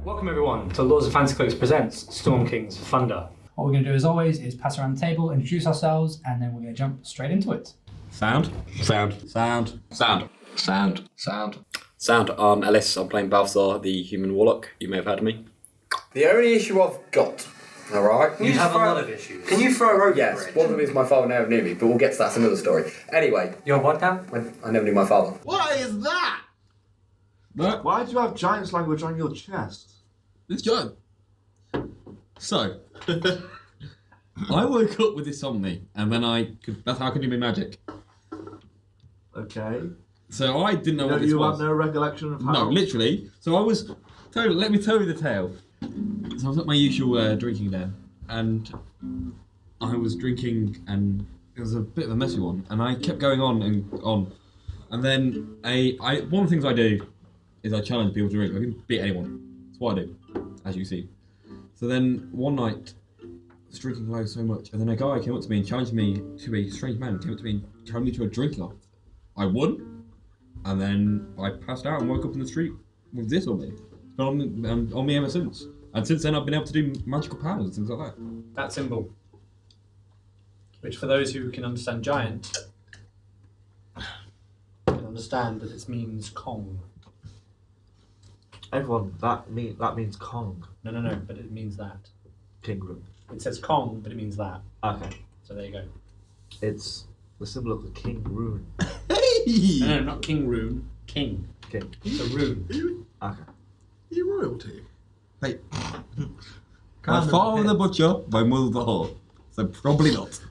Welcome everyone to Lords of Fancy Cloaks presents Storm King's Thunder. What we're going to do as always is pass around the table, introduce ourselves, and then we're going to jump straight into it. Sound. I'm Ellis. I'm playing Balthazar, the human warlock. You may have heard of me. The only issue I've got, alright? You have a lot of issues. Can you throw a rope? Yes, one of them is my father never knew me, but we'll get to that, that's another story. Anyway. Your what now? I never knew my father. What is that? What? Why do you have giant's language on your chest? It's giant. So, I woke up with this on me, and then that's how I could do my magic. Okay. So I didn't know what this you was. have no recollection of how? No, literally. So I was, let me tell you the tale. So I was at my usual drinking den, and I was drinking, and it was a bit of a messy one, and I kept going on and on. And then one of the things I do is I challenge people to drink. I can beat anyone. That's what I do, as you see. So then one night, I was drinking low so much, and then a guy came up to me and challenged me to a strange man, came up to me and challenged me to a drinking off. I won, and then I passed out and woke up in the street with this on me. It's been on me ever since. And since then I've been able to do magical powers and things like that. That symbol, which for those who can understand giant, can understand that it means Kong. Everyone, that means Kong. No, but it means that. King Rune. It says Kong, but it means that. Okay. So there you go. It's the symbol of the King Rune. No, not King Rune. King. King. It's a rune. Okay. You royalty. Hey. My father the butcher, my mother the whore. So probably not.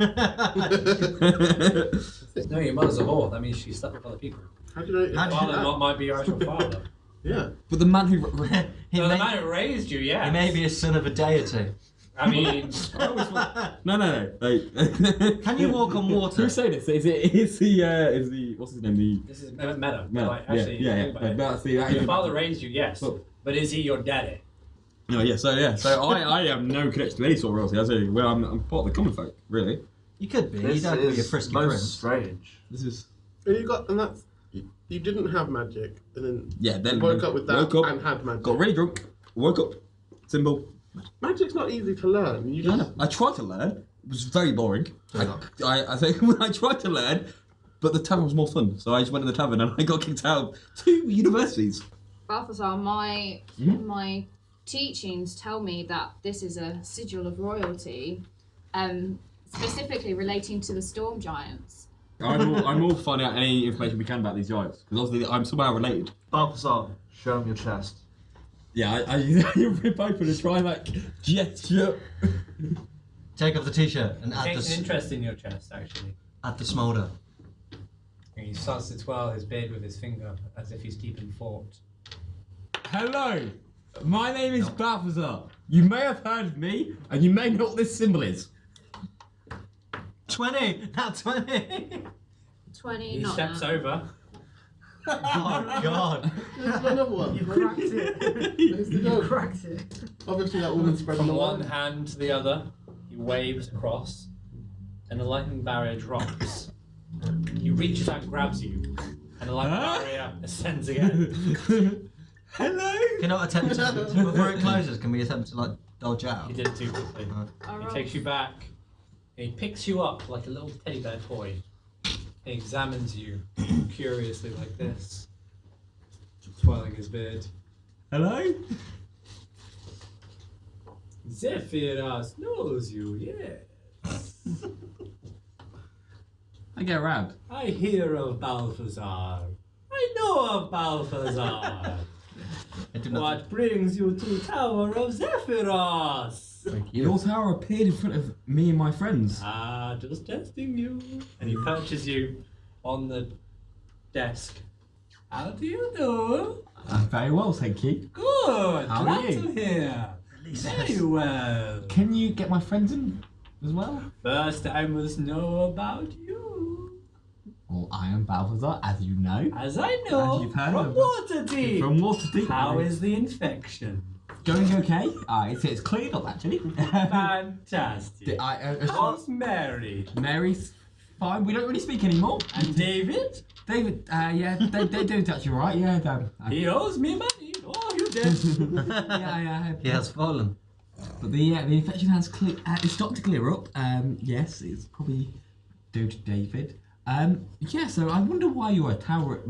No, your mother's a whore. That means she slept with other people. How do you know? Your father might be your actual father. Yeah. But the man who... The man who raised you, yes. He may be a son of a deity. I mean... No. Can you walk on water? Who say this? Is the what's his name? This is meta. Meta. Like, actually, Yeah. your father raised you, yes. But is he your daddy? No, yeah. So I have no connection to any sort of royalty. I say, well, I'm part of the common folk, really. You could be. This You don't be a is frisky most prince. strange. This is You didn't have magic, and then then woke up with that woke up, and had magic. got really drunk, woke up, symbol. Magic's not easy to learn. You just I tried to learn. It was very boring. I think I tried to learn, but the tavern was more fun. So I just went to the tavern and I got kicked out of 2 universities. Balthazar, my teachings tell me that this is a sigil of royalty, specifically relating to the storm giants. I'm all finding out any information we can about these giants because obviously I'm somehow related. Balthazar, show him your chest. Yeah, you rip open and try like gesture. Take off the t-shirt and add Takes an interest in your chest, actually. add the smolder. And he starts to twirl his beard with his finger as if he's keeping fort. Hello, my name is Balthazar. You may have heard of me, and you may know what this symbol is. 20! Not 20! 20, He not steps that. over. Oh god. There's another one. You cracked it. You cracked it. Obviously, that woman spread From the one line. hand to the other, he waves across, and the lightning barrier drops. He reaches out and grabs you, and the lightning barrier ascends again. Hello. Can I attempt to, before it closes, can we attempt to like dodge out? He did it too quickly. He Alright. takes you back, and he picks you up like a little teddy bear toy. He examines you curiously like this, twirling his beard. Hello. Zephyros knows you, yes. I get around. I hear of Balthazar. I know of Balthazar. What brings you to Tower of Zephyros? Your tower appeared in front of me and my friends. Ah, just testing you. And he perches you on the desk. How do you do? I'm very well, thank you. Good. How are Glad you? to hear. Very well. Can you get my friends in as well? First, I must know about you. Well, I am Balthazar, as you know. As I know, As you've heard from of- Waterdeep. From Waterdeep. How is the infection? Going okay? It's cleared up actually. Fantastic. How's Mary? Mary's fine. We don't really speak anymore. And David? David, yeah, they do touch you right. Yeah, He owes me money. Oh, you Yeah. He has fallen. But the infection has it's starting to clear up. Yes, it's probably due to David. Yeah. So I wonder why your tower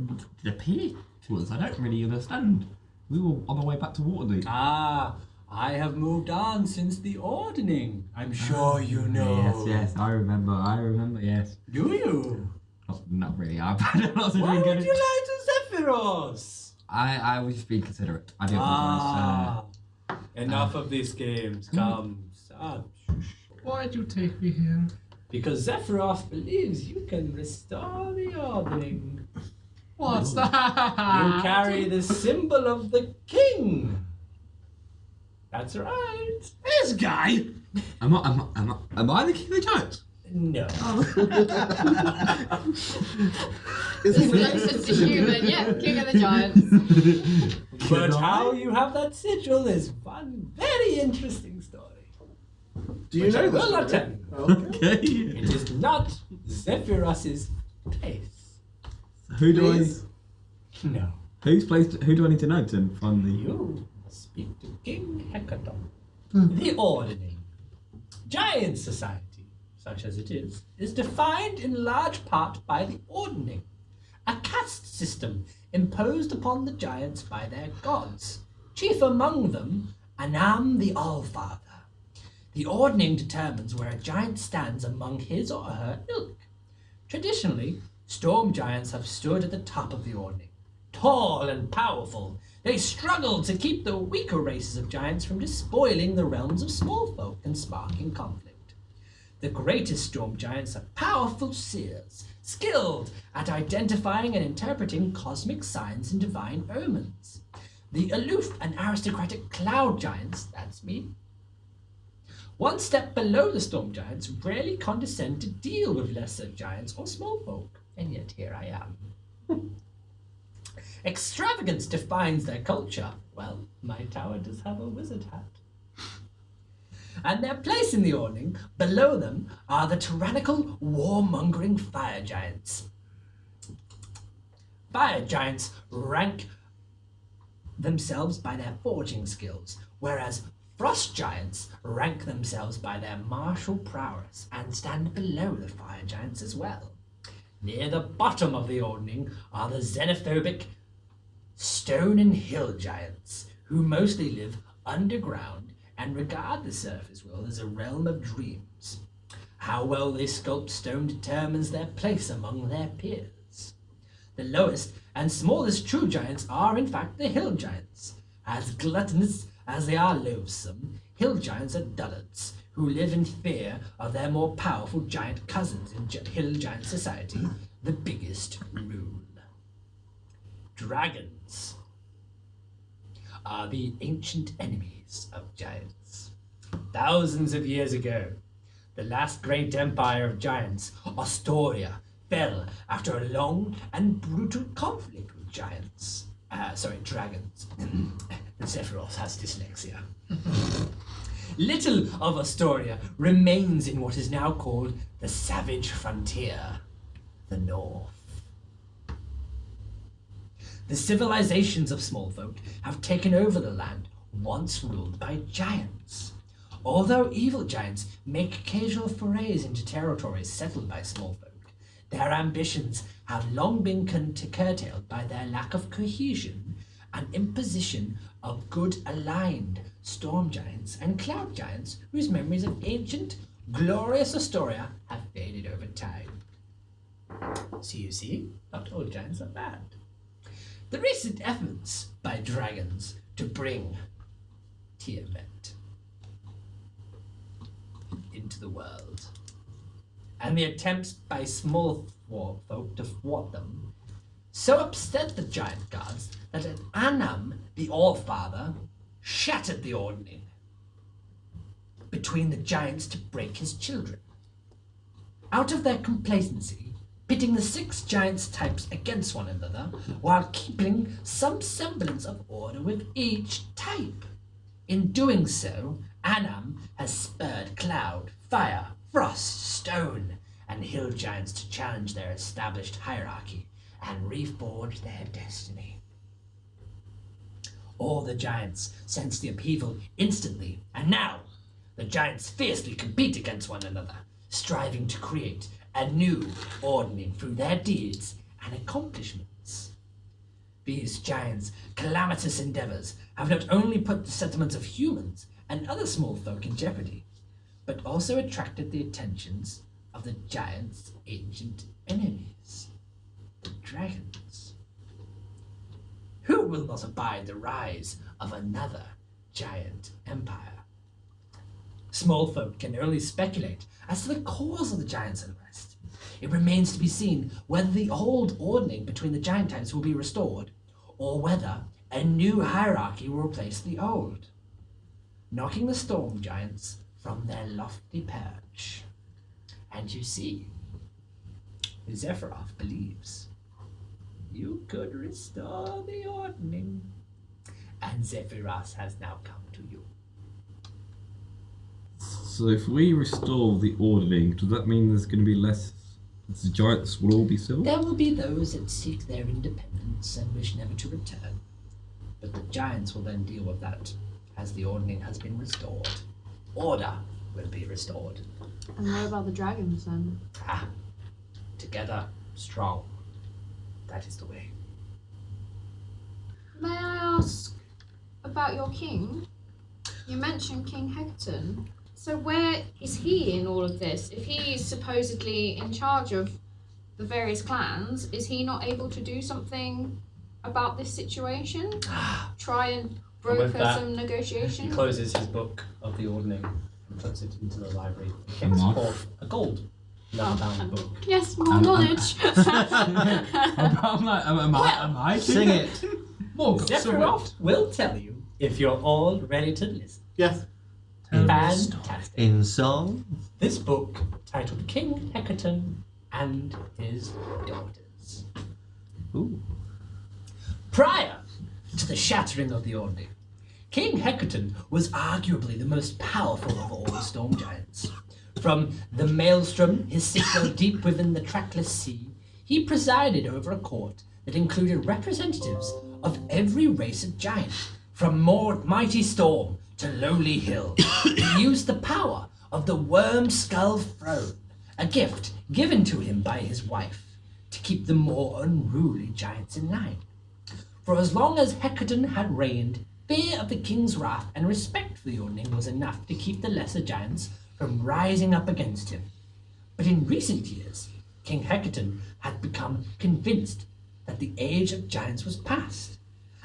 appeared to us. I don't really understand. We were on our way back to Waterdeep. Ah, I have moved on since the ordning. I'm sure you know. Yes. I remember. Yes. Do you? Not really. I've had a lot of Why drinking. would you lie to Zephyros? I was just being considerate. I do Ah, apologise. enough of these games. Come, son. Why'd you take me here? Because Zephyros believes you can restore the ordning. What's that? You carry the symbol of the king. That's right. This guy? Am I the king of the giants? No. It's closest to human, yeah, King of the Giants. But how you have that sigil is one very interesting story. Do you Which know I this? will not tell you. Okay. It is not Zephyros's place. Who do Please? No. Whose place? Who do I need to know to find the? You speak to King Hekaton. The ordning. Giant society, such as it is defined in large part by the ordning, a caste system imposed upon the giants by their gods, chief among them Anam the Allfather. The ordning determines where a giant stands among his or her ilk. Traditionally, storm giants have stood at the top of the ordning. Tall and powerful, they struggle to keep the weaker races of giants from despoiling the realms of small folk and sparking conflict. The greatest storm giants are powerful seers, skilled at identifying and interpreting cosmic signs and divine omens. The aloof and aristocratic cloud giants, that's me, one step below the storm giants, rarely condescend to deal with lesser giants or small folk, and yet here I am. Extravagance defines their culture. Well, my tower does have a wizard hat. And their place in the ordning, below them, are the tyrannical, warmongering fire giants. Fire giants rank themselves by their forging skills, whereas frost giants rank themselves by their martial prowess and stand below the fire giants as well. Near the bottom of the ordning are the xenophobic stone and hill giants, who mostly live underground and regard the surface world as a realm of dreams. How well they sculpt stone determines their place among their peers. The lowest and smallest true giants are in fact the hill giants. As gluttonous as they are loathsome, hill giants are dullards, who live in fear of their more powerful giant cousins in hill giant society, the biggest rule. Dragons are the ancient enemies of giants. Thousands of years ago, the last great empire of giants, Astoria, fell after a long and brutal conflict with dragons. Zephyros has dyslexia. Little of Astoria remains in what is now called the Savage Frontier, the North. The civilizations of small folk have taken over the land once ruled by giants. Although evil giants make occasional forays into territories settled by small folk, their ambitions have long been curtailed by their lack of cohesion and imposition of good aligned storm giants and cloud giants whose memories of ancient, glorious Astoria have faded over time. So you see, not all giants are bad. The recent efforts by dragons to bring Tiamat into the world, and the attempts by small folk to thwart them, so upset the giant gods that Anam, the Allfather, shattered the ordning between the giants to break his children. Out of their complacency, pitting the 6 giants' types against one another, while keeping some semblance of order with each type. In doing so, Anam has spurred cloud, fire, frost, stone, and hill giants to challenge their established hierarchy and reforge their destiny. All the giants sense the upheaval instantly, and now the giants fiercely compete against one another, striving to create a new ordering through their deeds and accomplishments. These giants' calamitous endeavors have not only put the settlements of humans and other small folk in jeopardy, but also attracted the attentions of the giants' ancient enemies, the dragons. Who will not abide the rise of another giant empire? Small folk can only speculate as to the cause of the giants' unrest. It remains to be seen whether the old ordering between the giant types will be restored, or whether a new hierarchy will replace the old, knocking the storm giants from their lofty perch. And you see, Zephyroth believes you could restore the ordering, and Zephyros has now come to you. So if we restore the ordering, does that mean there's going to be less? The giants will all be civil? There will be those that seek their independence and wish never to return, but the giants will then deal with that as the ordering has been restored. Order will be restored. And what about the dragons then? Together, strong. That is the way. May I ask about your king? You mentioned King Hekaton. So where is he in all of this? If he is supposedly in charge of the various clans, is he not able to do something about this situation? Try and broker some He negotiation? closes his book of the ordering and puts it into the library. It Come comes on. forth a gold leather-bound book. Yes, more knowledge. I'm like, am I Sing it. More Zephyroth will tell you if you're all ready to listen. Yes. Fantastic. In song. This book, titled King Hekaton and His Daughters. Ooh. Prior to the shattering of the Ordering, King Hekaton was arguably the most powerful of all the storm giants. From the Malestrom, his citadel deep within the trackless sea, he presided over a court that included representatives of every race of giant, from mighty storm to lowly hill. He used the power of the worm skull throne, a gift given to him by his wife, to keep the more unruly giants in line. For as long as Hekaton had reigned, fear of the king's wrath and respect for the Ordning was enough to keep the lesser giants from rising up against him. But in recent years, King Hekaton had become convinced that the age of giants was past,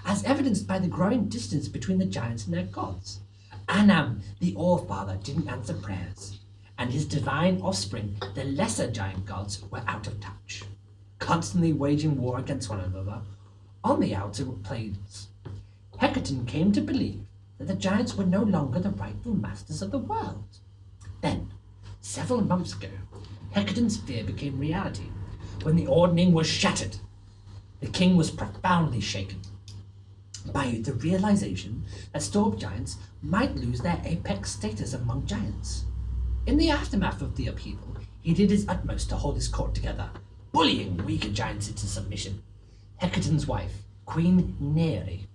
as evidenced by the growing distance between the giants and their gods. Anam, the All-Father, didn't answer prayers, and his divine offspring, the lesser giant gods, were out of touch, constantly waging war against one another on the outer planes. Hekaton came to believe that the giants were no longer the rightful masters of the world. Then, several months ago, Hekaton's fear became reality when the Ordning was shattered. The king was profoundly shaken by the realization that storm giants might lose their apex status among giants. In the aftermath of the upheaval, he did his utmost to hold his court together, bullying weaker giants into submission. Hekaton's wife, Queen Neri,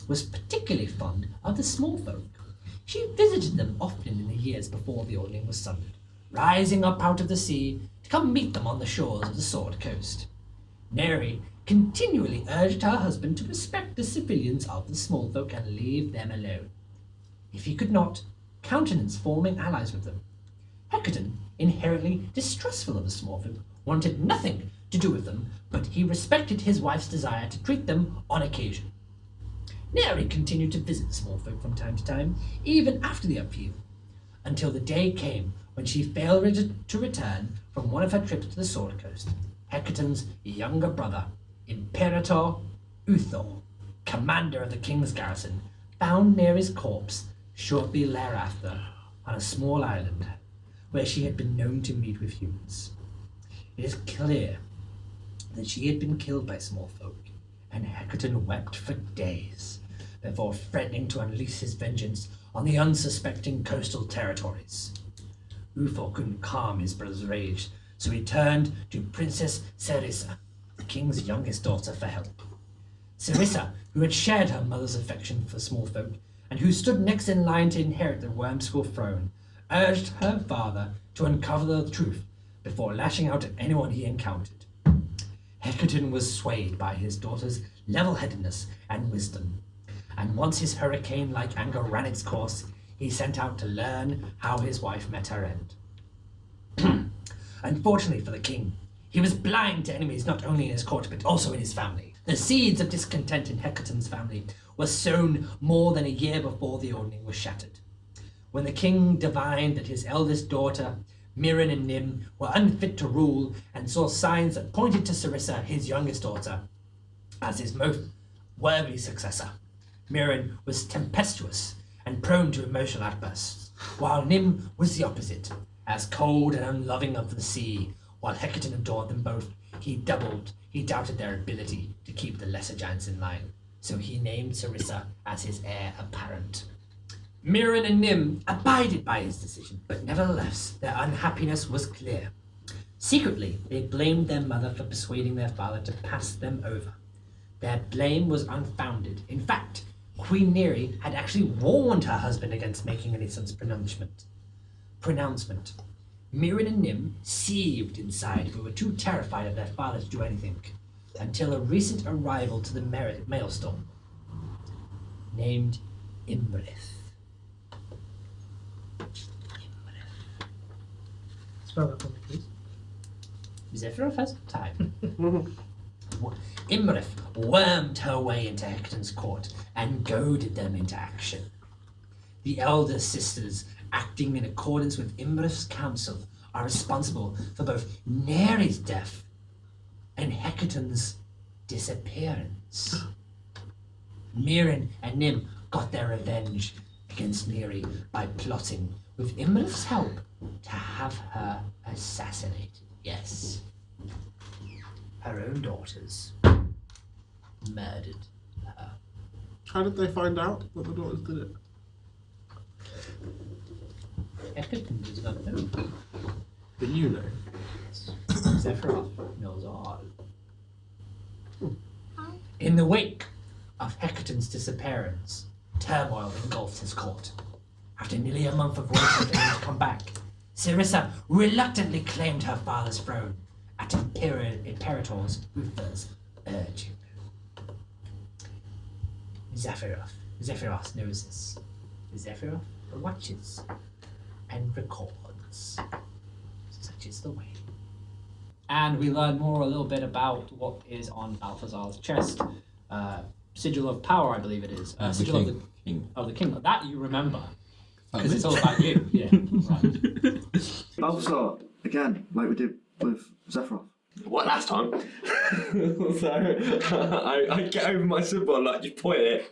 was particularly fond of the small folk. She visited them often in the years before the Ordning was sundered, rising up out of the sea to come meet them on the shores of the Sword Coast. Neri continually urged her husband to respect the civilians of the small folk and leave them alone. If he could not, countenance forming allies with them. Hekaton, inherently distrustful of the small folk, wanted nothing to do with them, but he respected his wife's desire to treat them on occasion. Neri continued to visit the small folk from time to time, even after the upheaval, until the day came when she failed to return from one of her trips to the Sword Coast. Hekaton's younger brother, Imperator Uthor, commander of the king's garrison, found Neri's corpse shortly thereafter on a small island where she had been known to meet with humans. It is clear that she had been killed by small folk, and Hekaton wept for days before threatening to unleash his vengeance on the unsuspecting coastal territories. Uthor couldn't calm his brother's rage, so he turned to Princess Cerissa, the king's youngest daughter, for help. Cerissa who had shared her mother's affection for small folk, and who stood next in line to inherit the Wormskull throne, urged her father to uncover the truth before lashing out at anyone he encountered. Hekaton was swayed by his daughter's level-headedness and wisdom, and once his hurricane-like anger ran its course, he sent out to learn how his wife met her end. Unfortunately for the king, he was blind to enemies not only in his court but also in his family. The seeds of discontent in Hekaton's family were sown more than a year before the ordning was shattered. When the king divined that his eldest daughter, Mirren and Nim, were unfit to rule and saw signs that pointed to Sarissa, his youngest daughter, as his most worthy successor, Mirren was tempestuous and prone to emotional outbursts, while Nim was the opposite, as cold and unloving of the sea. While Hekaton adored them both, he doubted their ability to keep the lesser giants in line, so he named Sarissa as his heir apparent. Mirren and Nim abided by his decision, but nevertheless their unhappiness was clear. Secretly, they blamed their mother for persuading their father to pass them over. Their blame was unfounded. In fact, Queen Neri had actually warned her husband against making any such pronouncement. Mirren and Nim seethed inside, but were too terrified of their father to do anything, until a recent arrival to the Malestrom, named Imrith. Spell that for me, please. Zephyroth has time. Imrith wormed her way into Hekaton's court and goaded them into action. The elder sisters, acting in accordance with Imrith's counsel, are responsible for both Neri's death and Hekaton's disappearance. Mirren and Nim got their revenge against Neri by plotting, with Imrith's help, to have her assassinated. Yes. Her own daughters murdered her. How did they find out that the daughters did it? Hekaton does not know. But you know. Sephiroth knows all. In the wake of Hekaton's disappearance, turmoil engulfed his court. After nearly a month of waiting for him to come back, Sarissa reluctantly claimed her father's throne at Imperator's Uther's urging. Zephyros knows this. Zephyros watches and records. Such is the way. And we learn more a little bit about what is on Balthazar's chest. Sigil of Power, I believe it is. Sigil of the King. Of the King. That you remember. Because it's all about you. Yeah, right. Balthazar, again, like we did with Zephyroth. What, last time? So, I get over my symbol, like, just point it.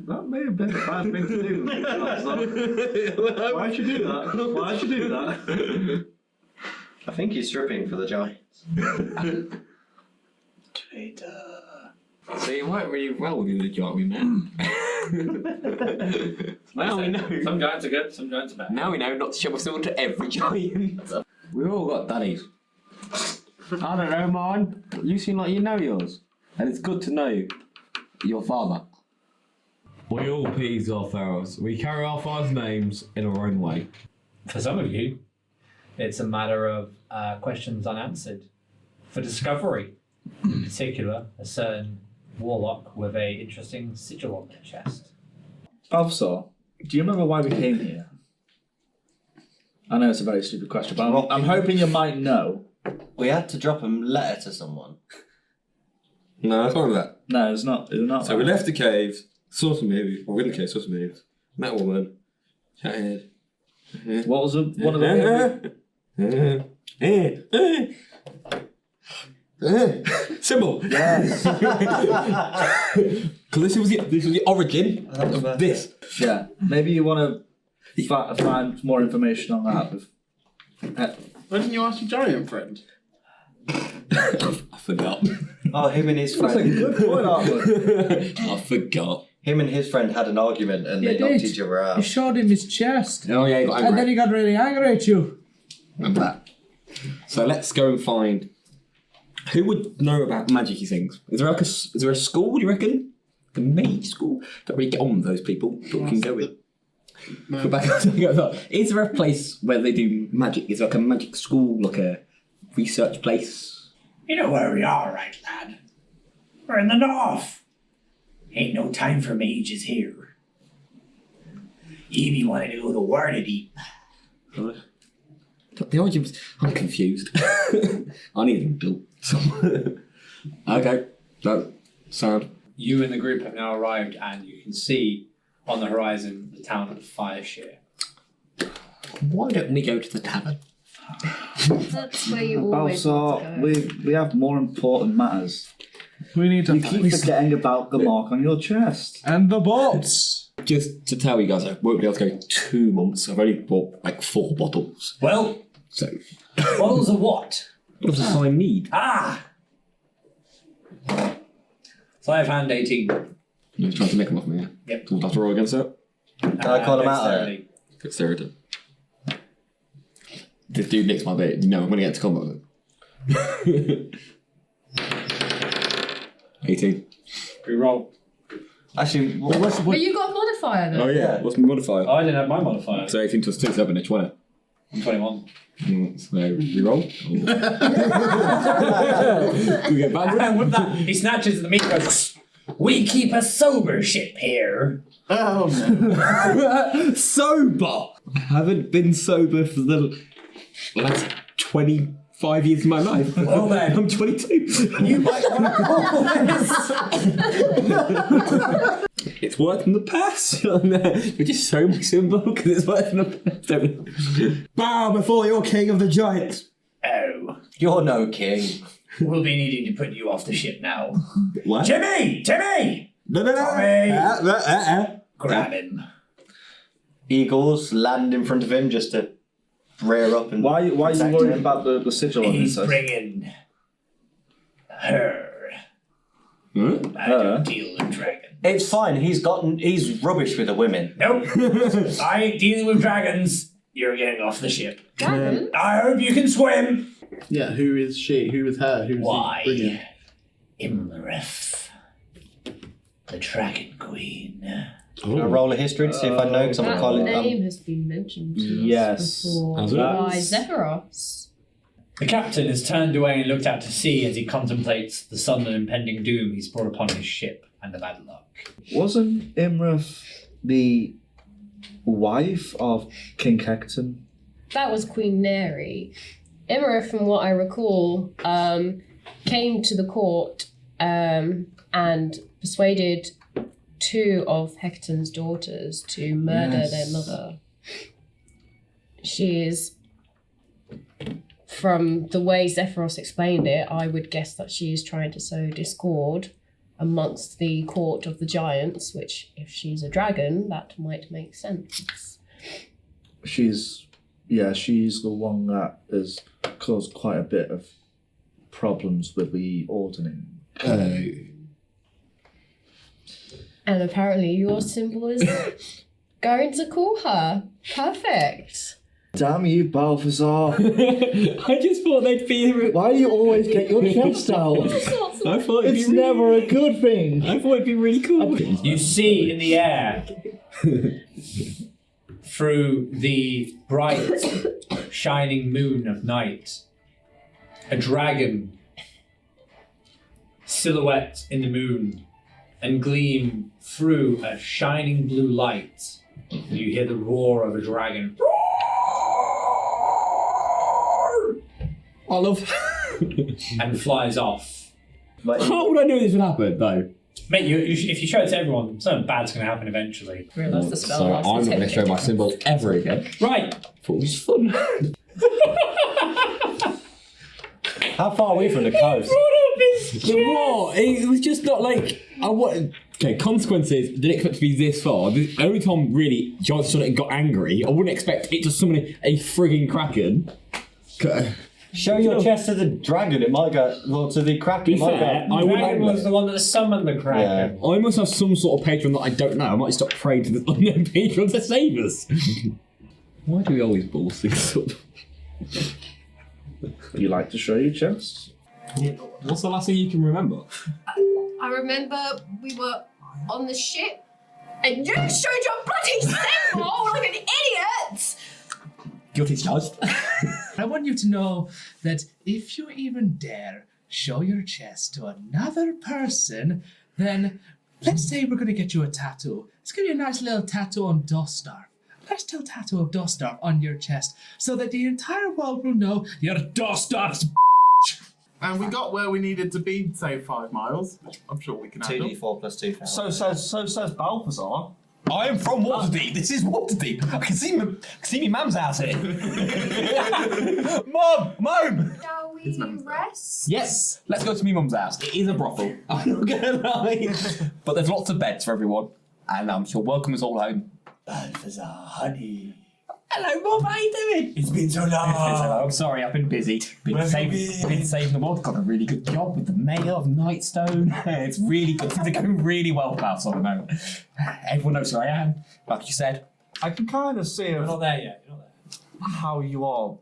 That may have been a bad thing to do. Balthazar. Why'd you do that? Why'd you do that? I think he's stripping for the Giants. So it worked really well with the giant we met. Now we know. Some giants are good, some giants are bad. Now we know not to show us all to every giant. We've all got daddies. I don't know mine. You seem like you know yours. And it's good to know your father. We all peas our pharaohs. We carry our father's names in our own way. For some of you, it's a matter of questions unanswered. For Discovery, in particular, a certain warlock with a interesting sigil on their chest. Balthazar, do you remember why we came here? I know it's a very stupid question, but I'm hoping you might know. We had to drop a letter to someone. No, it's not like that. No, it's not. It's not. So we left the caves, saw some movies. Well, we didn't cave, saw some movies. Met a woman. Chatted. What was one of the? Symbol. Yes. Because this was the origin of this. Yeah. Maybe you want to find more information on that. Why didn't you ask your giant friend? I forgot. Oh, him and his That's a friend. good point, Arthur. I forgot. Him and his friend had an argument and they knocked each other You out. showed him his chest. Oh yeah, he got angry. And then he got really angry at you. Remember that. So let's go and find Who would know about magic-y things? Is there a school, do you reckon? The mage school? Don't really get on with those people, but we can go with. Go back. Is there a place where they do magic? Is there like a magic school, like a research place? You know where we are, right, lad? We're in the north. Ain't no time for mages here. You be wanting to go to Waterdeep. The argument. I'm confused. I need them built somewhere. Okay, no, sound. You and the group have now arrived, and you can see on the horizon the town of Fireshare. Why don't we go to the tavern? That's where you always want to Balthazar, we have more important matters. We need to. You keep forgetting about the mark on your chest. And the bots! Just to tell you guys, I won't be able to go 2 months. I've only bought like 4 bottles. Well, So, bottles of what? what does I need? Ah! 5 hand 18. You're trying to make them off me, yeah? Yep. So we'll have to roll against that? Can I call him out there? Dexterity. Dexterity. This dude nicks my bait. You know I'm going to get into combat with him. 18. Re-roll. Actually, But you got a modifier though. Oh yeah, what's my modifier? Oh, I didn't have my modifier. So 18 plus 2, 7, 20. I'm 21. So re-roll. We get back. And with that, he snatches the meat and goes, we keep a sober ship here. Oh no. Sober! I haven't been sober for the last 25 years of my life. Well then. I'm 22. You might want to call this. It's worked in the past. We just show my symbol because it's worked in the past. Bow before your king of the giants. Oh, you're no king. we'll be needing to put you off the ship now. What? Timmy! No. Tommy! Grab him. Eagles land in front of him just to rear up and. Why are you protect worried him. about the sigil on He's this? bringing her. Huh? I don't deal with dragons. It's fine. He's rubbish with the women. Nope. I ain't dealing with dragons. You're getting off the ship. Dragon? I hope you can swim. Yeah, who is she? Who is her? Who's Why? brilliant? Imlerith, the Dragon Queen. Can I roll a history to see if I know? Because I'm That calling name has been mentioned to Yes. us before Has it? by Zephyros. The captain has turned away and looked out to sea as he contemplates the sudden and impending doom he's brought upon his ship and the bad luck. Wasn't Imrith the wife of King Hekaton? That was Queen Neri. Imra, from what I recall, came to the court and persuaded 2 of Hekaton's daughters to murder their mother. She is, from the way Zephyros explained it, I would guess that she is trying to sow discord amongst the court of the giants, which, if she's a dragon, that might make sense. She's the one that has caused quite a bit of problems with the ordering. And apparently your symbol is going to call her. Perfect. Damn you, Balthazar! I just thought they'd be. Why do you always get your chest out? I thought it'd It's be really, never a good thing. I thought it'd be really cool. You see in the air, through the bright, shining moon of night, a dragon silhouette in the moon and gleam through a shining blue light. You hear the roar of a dragon. I love. And flies off. How would I know this would happen, though? Mate, if you show it to everyone, something bad's going to happen eventually. Realise the spell So lasts I'm not going to 10 show my minutes. symbol ever again. Right. Thought it was fun. How far are we from the coast? What? It was just not like I wanted. Okay, consequences didn't expect to be this far. The only time really John saw it and got angry, I wouldn't expect it to summon a frigging kraken. Show your chest to the dragon. It might go. Well, to the kraken. Be It might fair, go. I would. Dragon was the one that summoned the kraken. I must have some sort of patron that I don't know. I might stop praying to the unknown patron to save us. Why do we always balls things up? You like to show your chest? What's the last thing you can remember? I remember we were on the ship and you showed your bloody symbol like an idiot! Guilty as charged. I want you to know that if you even dare show your chest to another person, then let's say we're going to get you a tattoo. Let's give you a nice little tattoo on Dostarf. A nice little tattoo of Dostarf on your chest so that the entire world will know you're Dostarf's And we got where we needed to be, say 5 miles, which I'm sure we can handle. 2d4 plus 2. So says Balthazar. I am from Waterdeep. This is Waterdeep. I can see me mum's house here. Mum! Shall we rest? Yes, let's go to me mum's house. It is a brothel. I'm not gonna lie, but there's lots of beds for everyone, and she'll welcome us all home. Balthazar, honey. Hello, Mum. How you doing? It's been so long. I'm sorry, I've been busy. Been saving the world. Got a really good job with the mayor of Nightstone. It's really good. Things are going really well for us at the moment. Everyone knows who I am. Like you said. I can kind of see You're not there yet. You're not there. how you are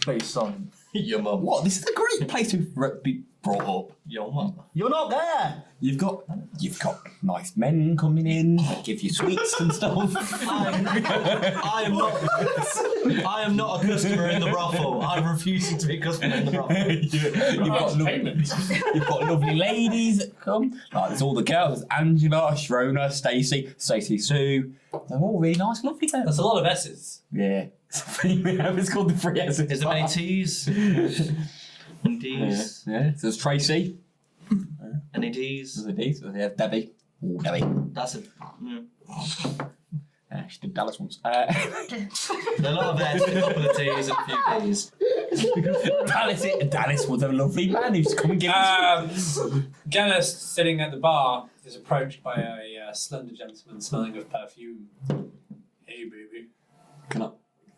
based on Your mum. What? This is a great place to be brought up. Your mum. You're not there. You've got nice men coming in, that give you sweets and stuff. I am not a customer in the brothel. I'm refusing to be a customer in the brothel. You've got lovely ladies that come. Like, there's all the girls. There's Angela, Shrona, Stacey Sue. They're all really nice, lovely girls. That's a lot of S's. Yeah. It's called the three S's. Is there many T's? And D's? Yeah. So there's Tracy. Any D's? There's a D. So there's Debbie. Oh, Debbie. That's a... She did Dallas once. A lot of S's, a couple of T's and a few D's. Dallas was a lovely man who's come and give us. Gannis, sitting at the bar, is approached by a slender gentleman smelling of perfume. Hey, baby. Can I?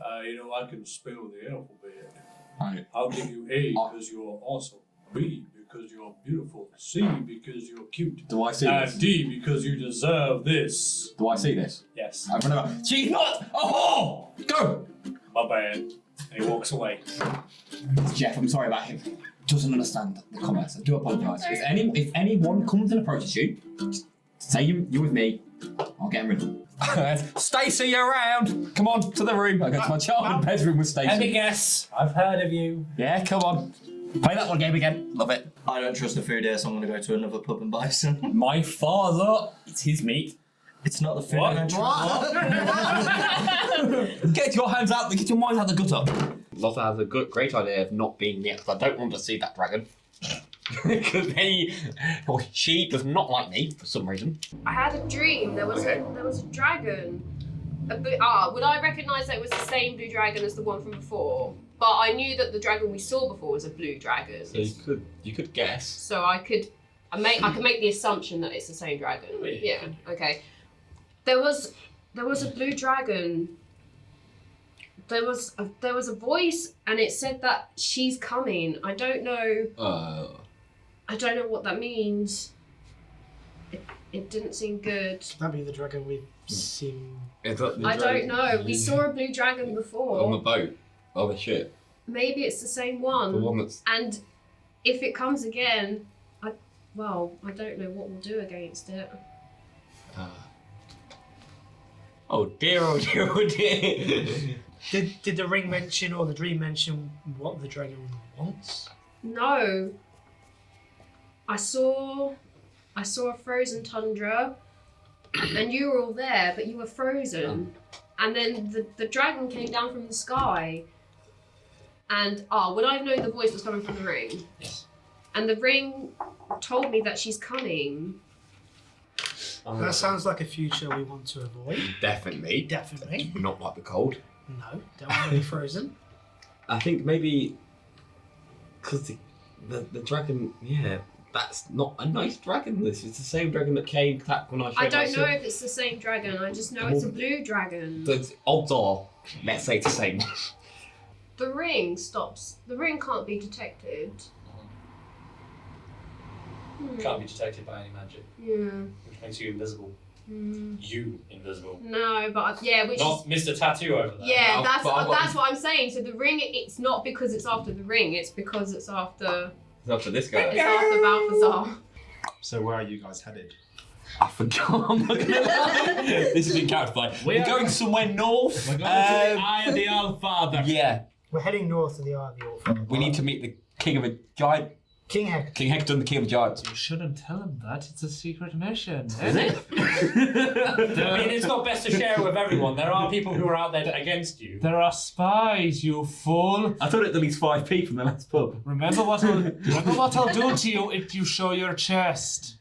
I can spell the alphabet. Right. I'll give you A because you're awesome. B because you're beautiful. C because you're cute. Do I see this? And D because you deserve this. Do I see this? Yes. I've run about. She's not! Oh! Go! My bad. And he walks away. Jeff, I'm sorry about him. Doesn't understand the comments. I do apologise. If anyone comes and approaches you, just say you're with me. I'll get him rid of them. Stacey, you're around. Come on to the room. I go to my childhood bedroom with Stacey. Let me guess. I've heard of you. Yeah, come on. Play that one game again. Love it. I don't trust the food here, so I'm going to go to another pub and buy some. My father. It's his meat. It's not the food. Get your hands out. Get your minds out the gutter. Lotta has a great idea of not being there because I don't want to see that dragon. Because she does not like me for some reason. I had a dream. There was a dragon. Would I recognise that it was the same blue dragon as the one from before? But I knew that the dragon we saw before was a blue dragon. So you could guess. So I could make the assumption that it's the same dragon. Yeah. Okay. There was a blue dragon. There was a voice, and it said that she's coming. I don't know. I don't know what that means. It didn't seem good. That'd be the dragon we've seen. I don't know. We saw a blue dragon before. On the boat. On the ship. Maybe it's the same one. The one that's... And if it comes again, I don't know what we'll do against it. Oh dear, oh dear, oh dear. Did the ring mention or the dream mention what the dragon wants? No. I saw a frozen tundra, and you were all there, but you were frozen. And then the dragon came down from the sky. And would I have known the voice was coming from the ring? Yes. And the ring told me that she's coming. That sounds like a future we want to avoid. Definitely. Definitely. Not like the cold. No, don't want to be frozen. I think maybe because the dragon, that's not a nice dragon. This is the same dragon that came back when I showed I don't know if it's the same dragon. I just know it's a blue dragon. The odds are, let's say it's the same. The ring stops. The ring can't be detected. Can't be detected by any magic. Yeah. Which makes you invisible. You invisible. No, but which not is, Mr. Tattoo over there. Yeah, that's what I'm saying. So the ring, it's not because it's after the ring. It's because it's after It's up to this guy. It's after Balthazar. So where are you guys headed? I forgot. I'm not gonna lie. This has been character play. We're going somewhere north. We're going to the Eye of the Allfather. Yeah. We're heading north to the Eye of the Allfather. We need to meet the king of a giant. King Hekaton. King Hekaton, the king of giants. You shouldn't tell him that. It's a secret mission. Is it? I mean, it's not best to share it with everyone. There are people who are out there against you. There are spies, you fool. I thought it at least 5p from the last pub. Remember what I'll do to you if you show your chest.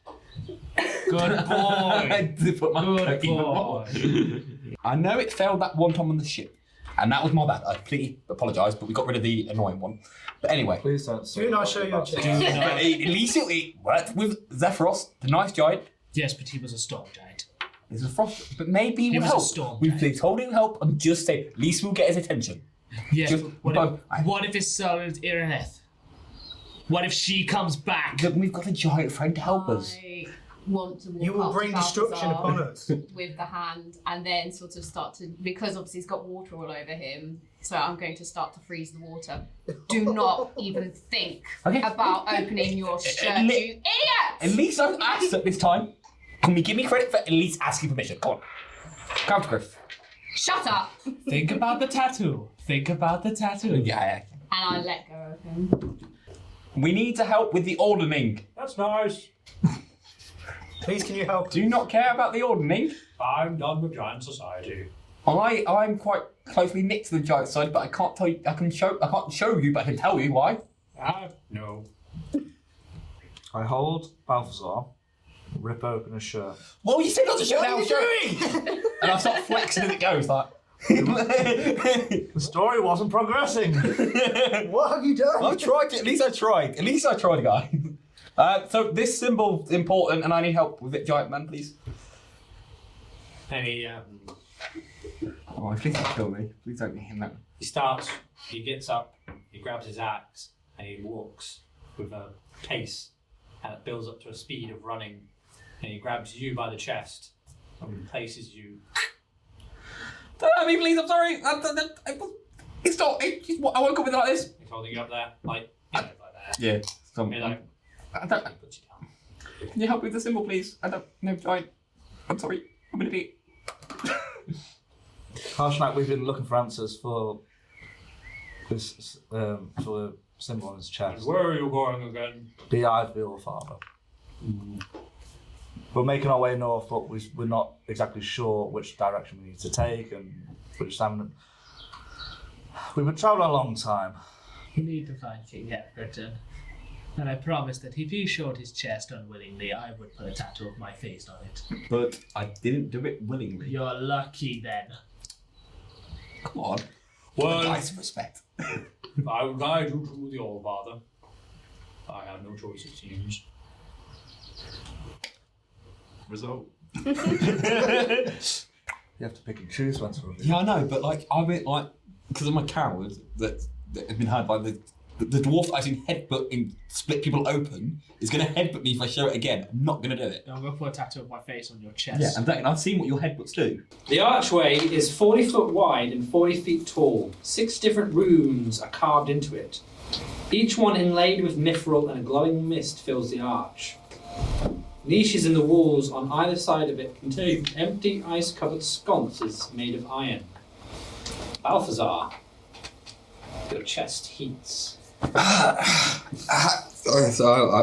Good boy. I did put my Good even more. I know it failed that one time on the ship, and that was my bad. I completely apologise, but we got rid of the annoying one. But anyway. Please don't. Do not show your chest. At least it worked with Zephyros, the nice giant. Yes, but he was a storm giant. He's a frost, but maybe he He will was a help. storm We've been told he'll help. I'm just saying, at least we'll get his attention. Yes. Just, What if it's Solid Ireneth? What if she comes back? Look, we've got a giant friend to help us. I want to walk You will up bring to destruction Balthazar upon us. with the hand and then sort of start to, because obviously he's got water all over him, so I'm going to start to freeze the water. Do not even think about opening your shirt, you idiot! At least I've asked at this time. Can we give me credit for at least asking permission? Come on. Come to Griff. Shut up! Think about the tattoo. Think about the tattoo. Yeah. And I let go of him. We need to help with the ordering. That's nice. Please, can you help? Do you not care about the ordering? I'm done with giant society. I'm quite closely knit to the giant side, but I can't tell you. I can't show you, but I can tell you why. No. I hold Balthazar, rip open a shirt. Well, you said not to show now. And I start flexing as it goes, like. The story wasn't progressing. What have you done? I've tried. At least I tried. At least I tried, guy. So this symbol's important, and I need help with it, giant man, please. Any, Oh, please don't kill me. Please don't get him that. he gets up, he grabs his axe, and he walks with a pace, and it builds up to a speed of running, and he grabs you by the chest and places you. Don't hurt me, please. I'm sorry. It's not. I won't come with it like this. He's holding you up there, like that. Yeah. You're like, I don't. Can you help with the symbol, please? I don't know, giant. I'm sorry. I'm an idiot. Harshnak, we've been looking for answers for this for the symbol on his chest. where are you going again? The Eye of the Allfather. We're making our way north, but we're not exactly sure which direction we need to take and which time. We've been travelling a long time. We need to find King Hekaton. And I promised that if he showed his chest unwillingly, I would put a tattoo of my face on it. But I didn't do it willingly. You're lucky then. Come on. Well, Nice respect. I will guide you to the Allfather. I have no choice, it seems. Result. You have to pick and choose when to reveal. Yeah, I know, but like I've been like because I'm a coward that has been hurt by the dwarf that I've seen headbutt and split people open is going to headbutt me if I show it again. I'm not going to do it. I'm going to put a tattoo of my face on your chest. Yeah, and I've seen what your headbutts do. The archway is 40 foot wide and 40 feet tall. 6 different runes are carved into it. Each one inlaid with mithril, and a glowing mist fills the arch. Niches in the walls on either side of it contain empty ice-covered sconces made of iron. Balthazar, your chest heats. So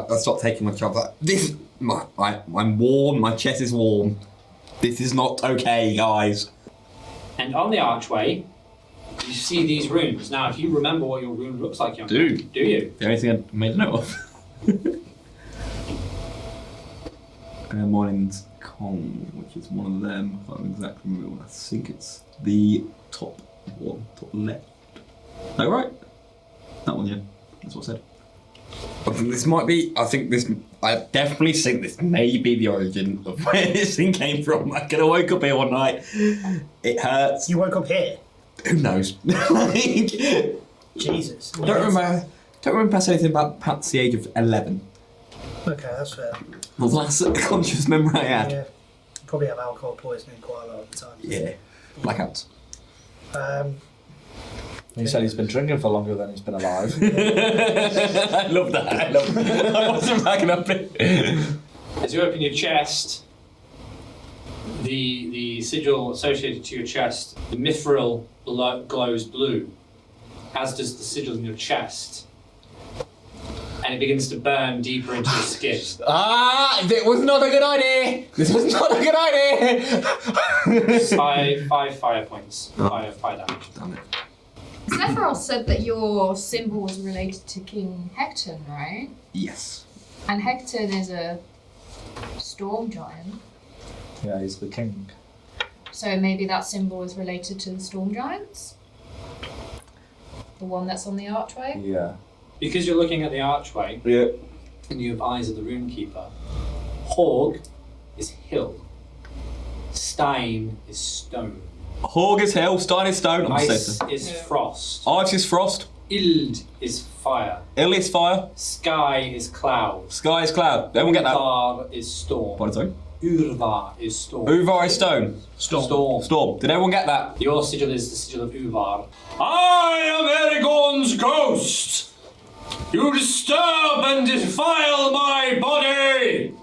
I stopped taking my job. Like, I'm warm. My chest is warm. This is not okay, guys. And on the archway, you see these runes. Now, if you remember what your rune looks like, young man, do you? The only thing I made a note of. Morning's Kong, which is one of them. I can't exactly remember. I think it's the top one, top left. No, right? That one, yeah. That's what I said. I think this might be. I definitely think this may be the origin of where this thing came from. I could have woke up here one night. It hurts. You woke up here? Who knows? Jesus. Don't remember past anything about past the age of 11. Okay, that's fair. The last conscious memory I had. Yeah. Probably have alcohol poisoning quite a lot of the time. Yeah. Blackouts. He said he's been drinking for longer than he's been alive. I love that. I wasn't backing up it. As you open your chest, the sigil associated to your chest, the mithril glows blue, as does the sigil in your chest. And it begins to burn deeper into your skin. It was not a good idea! This was not a good idea! Five fire points. Fire damage. Damn it. Sephiroth said that your symbol was related to King Hekaton, right? Yes. And Hekaton is a storm giant. Yeah, he's the king. So maybe that symbol is related to the storm giants? The one that's on the archway? Yeah. Because you're looking at the archway, and you have eyes of the Runekeeper, Horg is hill. Stein is stone. Horg is hill, Stein is stone. Ice is frost. Ice is frost. Ild is fire. Ill is fire. Sky is cloud. Sky is cloud. Everyone get that? Uvar is storm. What is it? Urvar is storm. Uvar is stone. Storm. Did everyone get that? Your sigil is the sigil of Uvar. I am Eragon's ghost! You disturb and defile my body!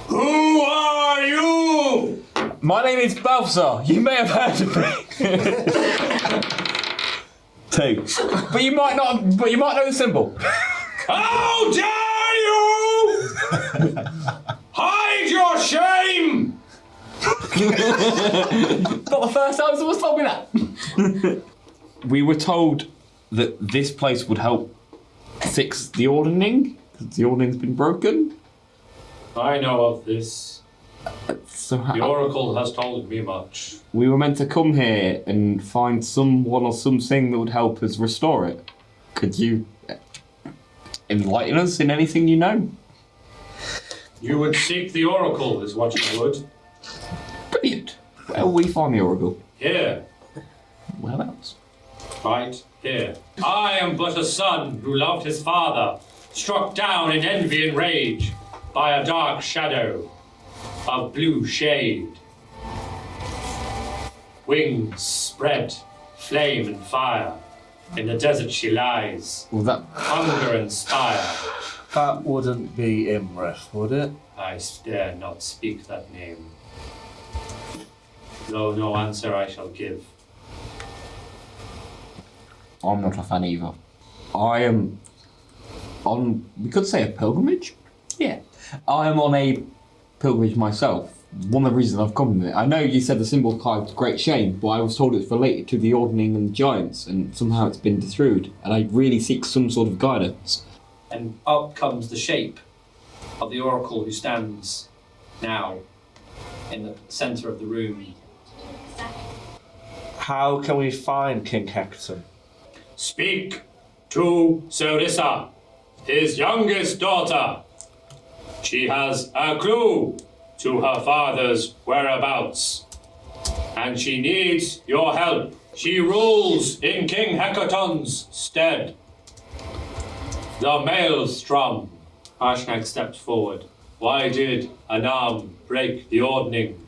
Who are you? My name is Balthazar. You may have heard of me. 2. But you might not. But you might know the symbol. How dare you! Hide your shame! Not the first time someone's told me that. We were told that this place would help fix the ordning, because the ordning's been broken. I know of this. So The Oracle has told me much. we were meant to come here and find someone or something that would help us restore it. Could you enlighten us in anything you know? You would seek the Oracle, is what you would. Brilliant. Where will we find the Oracle? Here. Whereabouts? Right here. I am but a son who loved his father, struck down in envy and rage by a dark shadow of blue shade. Wings spread, flame and fire. In the desert she lies. Well, that hunger and spire. That wouldn't be Imrith, would it? I dare not speak that name. Though no answer I shall give. I'm not a fan either. I am on, we could say a pilgrimage? Yeah. I am on a pilgrimage myself. One of the reasons I've come here. I know you said the symbol caused great shame, but I was told it's related to the ordning and the giants, and somehow it's been destroyed, and I really seek some sort of guidance. And up comes the shape of the Oracle who stands now in the centre of the room. How can we find King Hekaton? Speak to Sarissa, his youngest daughter. She has a clue to her father's whereabouts, and she needs your help. She rules in King Hekaton's stead. The Maelstrom. Harshnag stepped forward. Why did Anam break the ordning?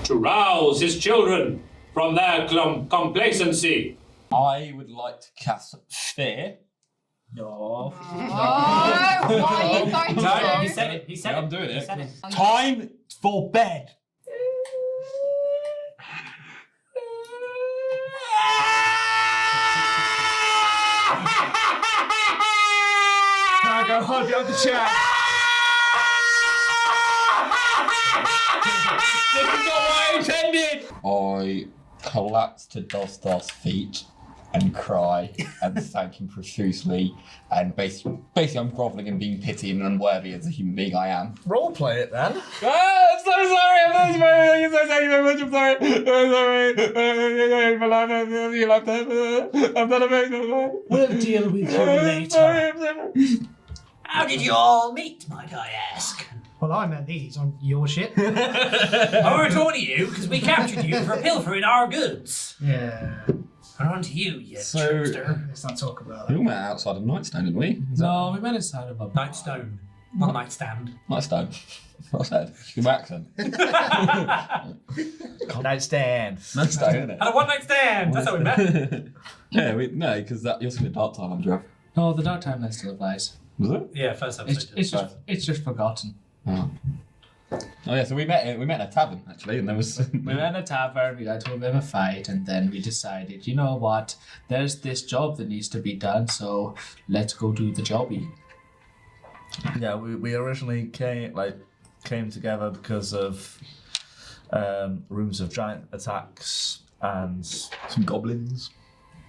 To rouse his children from their complacency. I would like to cast Fear. No. Why are you going to No, do? he said it. He said I'm it. doing He it. said it. Time for bed. Now go hide behind the chair. This is not what I intended! I collapsed to Dostar's feet and cry and thank him profusely, and basically I'm grovelling and being pity and unworthy as a human being I am. Roleplay it then. I'm so sorry, I'm so sorry, I'm so sorry, I'm sorry, I'm sorry. We'll deal with you later. How did you all meet, might I ask? Well, I met these on your ship. I weren't on to you because we captured you for pilfering our goods. Yeah. We're on to you, you trickster. Let's not talk about We that. all met outside of Nightstone, didn't we? No, we met inside of a Nightstone. One night stand. Nightstone. What's that? Your accent. Nightstand. Nightstone, isn't it? And a one night stand. That's how we met. Yeah, no, because that you're saying dark time, Andrew. No, the dark timeline still applies. Was it? Yeah, first episode. It's just forgotten. Oh. Oh yeah, so we met in a tavern actually, and there was We went in a tavern, we got into a bit of a fight, and then we decided, you know what, there's this job that needs to be done, so let's go do the jobby. Yeah, we originally came together because of rumours of giant attacks and some goblins.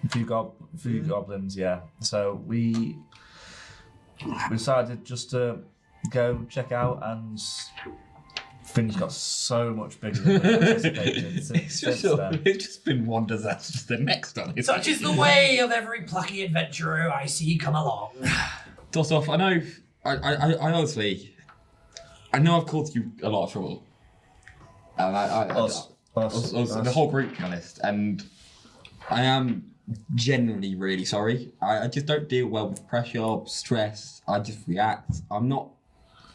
A few goblins, yeah. So we decided just to go check out, and things got so much bigger than we anticipated. It's just been one disaster to the next one. Such is the way of every plucky adventurer I see come along. Dostoff, I know. I honestly, I know I've caused you a lot of trouble. And us, the whole group, to be honest, and I am genuinely really sorry. I just don't deal well with pressure, stress. I just react. I'm not.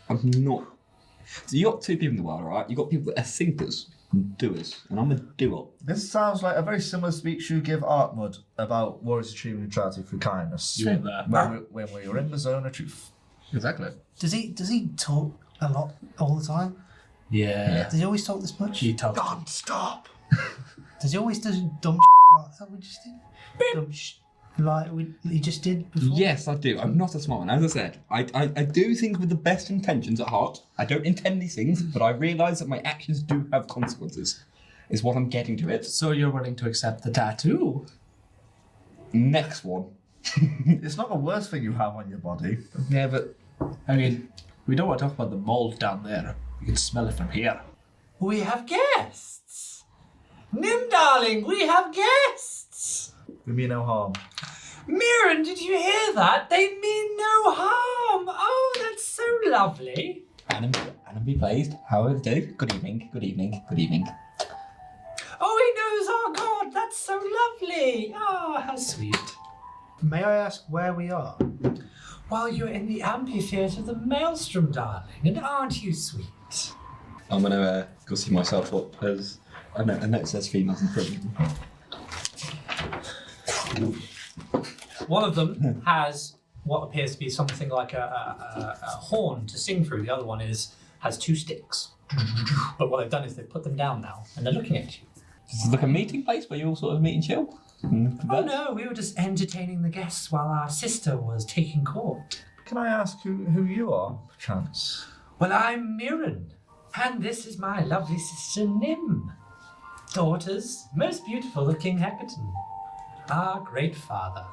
So you got two people in the world, right? You got people that are thinkers and doers, and I'm a doer. This sounds like a very similar speech you give Artmud about warriors achieving neutrality through kindness. You want that? When we were in the zone of truth. Exactly. Does he talk a lot all the time? Yeah. Does he always talk this much? He talks. God, stop! Does he always do dumb like that we just did? Dumb like he just did before? Yes, I do. I'm not a smart one. As I said, I do things with the best intentions at heart. I don't intend these things, but I realise that my actions do have consequences, is what I'm getting to it. So you're willing to accept the tattoo? Next one. It's not the worst thing you have on your body. Yeah, but I mean, we don't want to talk about the mold down there. We can smell it from here. We have guests! Nim, darling, we have guests! We mean no harm. Mirren, did you hear that? They mean no harm! Oh, that's so lovely. Adam, be pleased. How are they? Good evening. Oh, he knows our god! That's so lovely! Oh, how sweet. May I ask where we are? Well, you're in the amphitheatre of the Maelstrom, darling, and aren't you sweet? I'm gonna go see myself up as I know it says females in prison. One of them has what appears to be something like a horn to sing through. The other one has two sticks. But what they've done is they've put them down now, and they're looking at you. Is it like a meeting place where you all sort of meet and chill? Oh no, we were just entertaining the guests while our sister was taking court. Can I ask who you are, perchance? Well, I'm Mirren, and this is my lovely sister Nim. Daughters, most beautiful of King Hekaton, our great father.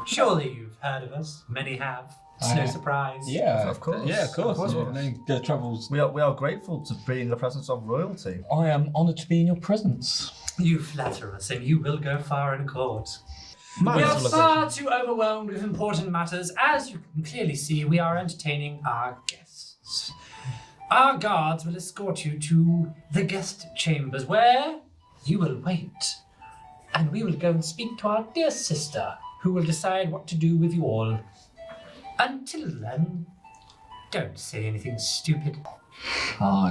Surely you've heard of us. Many have. It's no surprise. Yeah, of course. Yeah, of course. The troubles. We are grateful to be in the presence of royalty. I am honoured to be in your presence. You flatter us, and you will go far in court. My We are civilization. far too overwhelmed with important matters. As you can clearly see, we are entertaining our guests. Our guards will escort you to the guest chambers, where you will wait. And we will go and speak to our dear sister, who will decide what to do with you all. Until then, don't say anything stupid.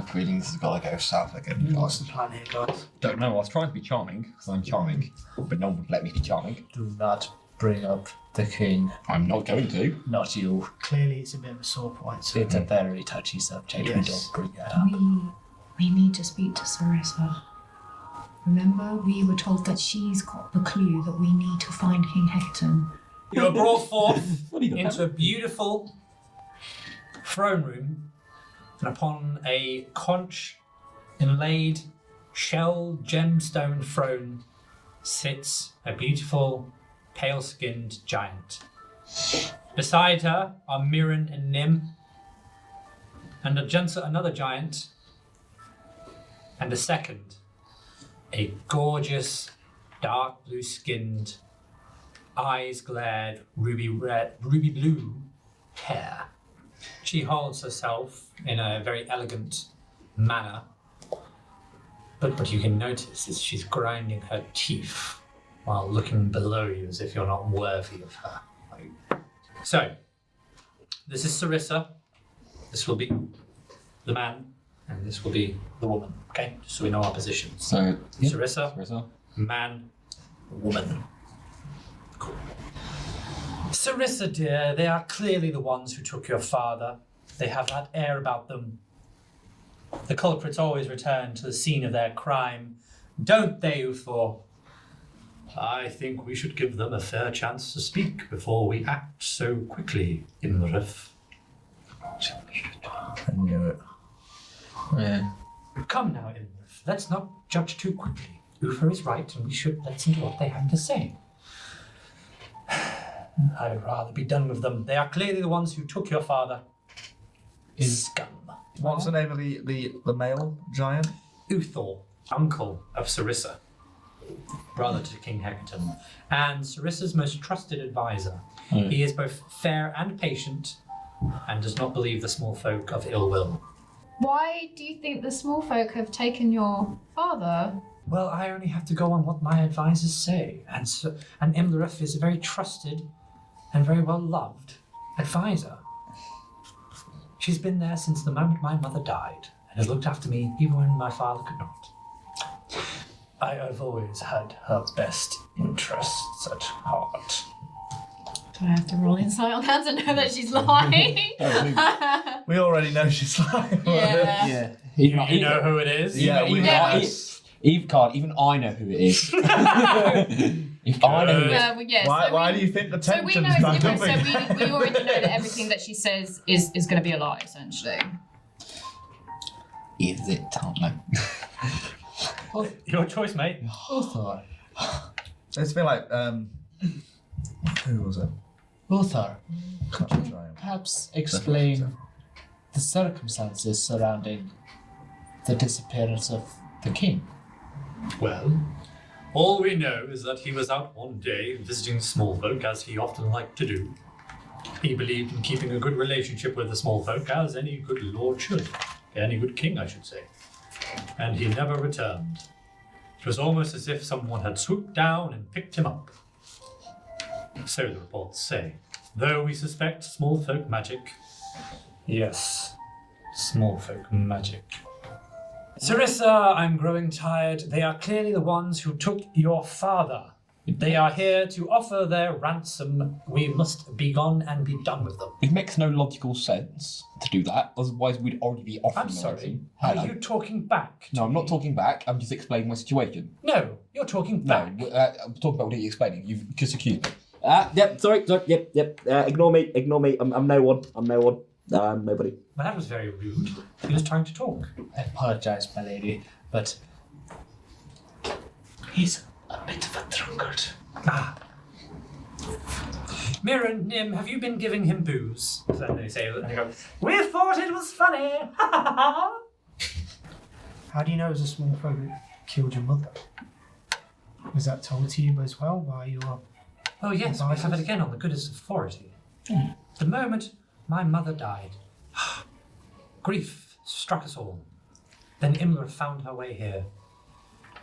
Greetings has got to go south again. What's the plan here, guys? Don't know. I was trying to be charming because I'm charming, but no one would let me be charming. Do not bring up the king. I'm not going to. Not you. Clearly, it's a bit of a sore point. So It's a very touchy subject. Yes. We don't bring that up. We need to speak to Sarissa. Remember, we were told that she's got the clue that we need to find King Hekaton. You are brought forth What are you doing? into a beautiful throne room, and upon a conch inlaid shell gemstone throne sits a beautiful pale-skinned giant. Beside her are Mirren and Nim, and another giant, and a second, a gorgeous dark blue-skinned, eyes glared ruby blue hair. She holds herself in a very elegant manner, but what you can notice is she's grinding her teeth while looking below you as if you're not worthy of her. So, this is Sarissa. This will be the man, and this will be the woman. Okay, just so we know our positions. So, yeah. Sarissa, man, woman. Cool. Sarissa, dear, they are clearly the ones who took your father. They have that air about them. The culprits always return to the scene of their crime, don't they, Uthor? I think we should give them a fair chance to speak before we act so quickly, Imrith. I knew it. Yeah. Come now, Imrith. Let's not judge too quickly. Uthor is right, and we should listen to what they have to say. I'd rather be done with them. They are clearly the ones who took your father. Scum. What's the name of the male giant? Uthor, uncle of Sarissa, brother to King Hekaton, and Sarissa's most trusted advisor. He is both fair and patient, and does not believe the small folk of ill will. Why do you think the small folk have taken your father? Well, I only have to go on what my advisors say, and Imlerith is a very trusted and very well loved advisor. She's been there since the moment my mother died, and has looked after me even when my father could not. I have always had her best interests at heart. Do I have to roll insight on that to know that she's lying? We already know she's lying. Yeah. You know who it is? Yeah, we know. Even I know who it is. If I know who it is. Why do you think the So we know tension's not it's different, coming? so we already know that everything that she says is going to be a lie, essentially. Is it? I don't know. Your choice, mate. Uthor. It's been like, who was it? Uthor, could you perhaps explain the circumstances surrounding the disappearance of the king? Well, all we know is that he was out one day visiting the small folk, as he often liked to do. He believed in keeping a good relationship with the small folk, as any good lord should. Any good king, I should say. And he never returned. It was almost as if someone had swooped down and picked him up. So the reports say. Though we suspect small folk magic. Yes, small folk magic. Sarissa, I'm growing tired. They are clearly the ones who took your father. They are here to offer their ransom. We must be gone and be done with them. It makes no logical sense to do that, otherwise we'd already be offering I'm sorry. ransom. Are you talking back? No, I'm not talking back, I'm just explaining my situation. No, you're talking back. No, I'm talking about what you're explaining. You've just accused me. Yep, sorry, yep. Ignore me. I'm no one. Nobody. Well, that was very rude. He was trying to talk. I apologize, my lady, but he's a bit of a drunkard. Ah. Mira, Nim, have you been giving him booze? So they say, and they go, we thought it was funny. How do you know it was a small folk who killed your mother? Was that told to you as well by your... Oh yes, we have it again on the goodest authority. The moment my mother died, grief struck us all. Then Imler found her way here.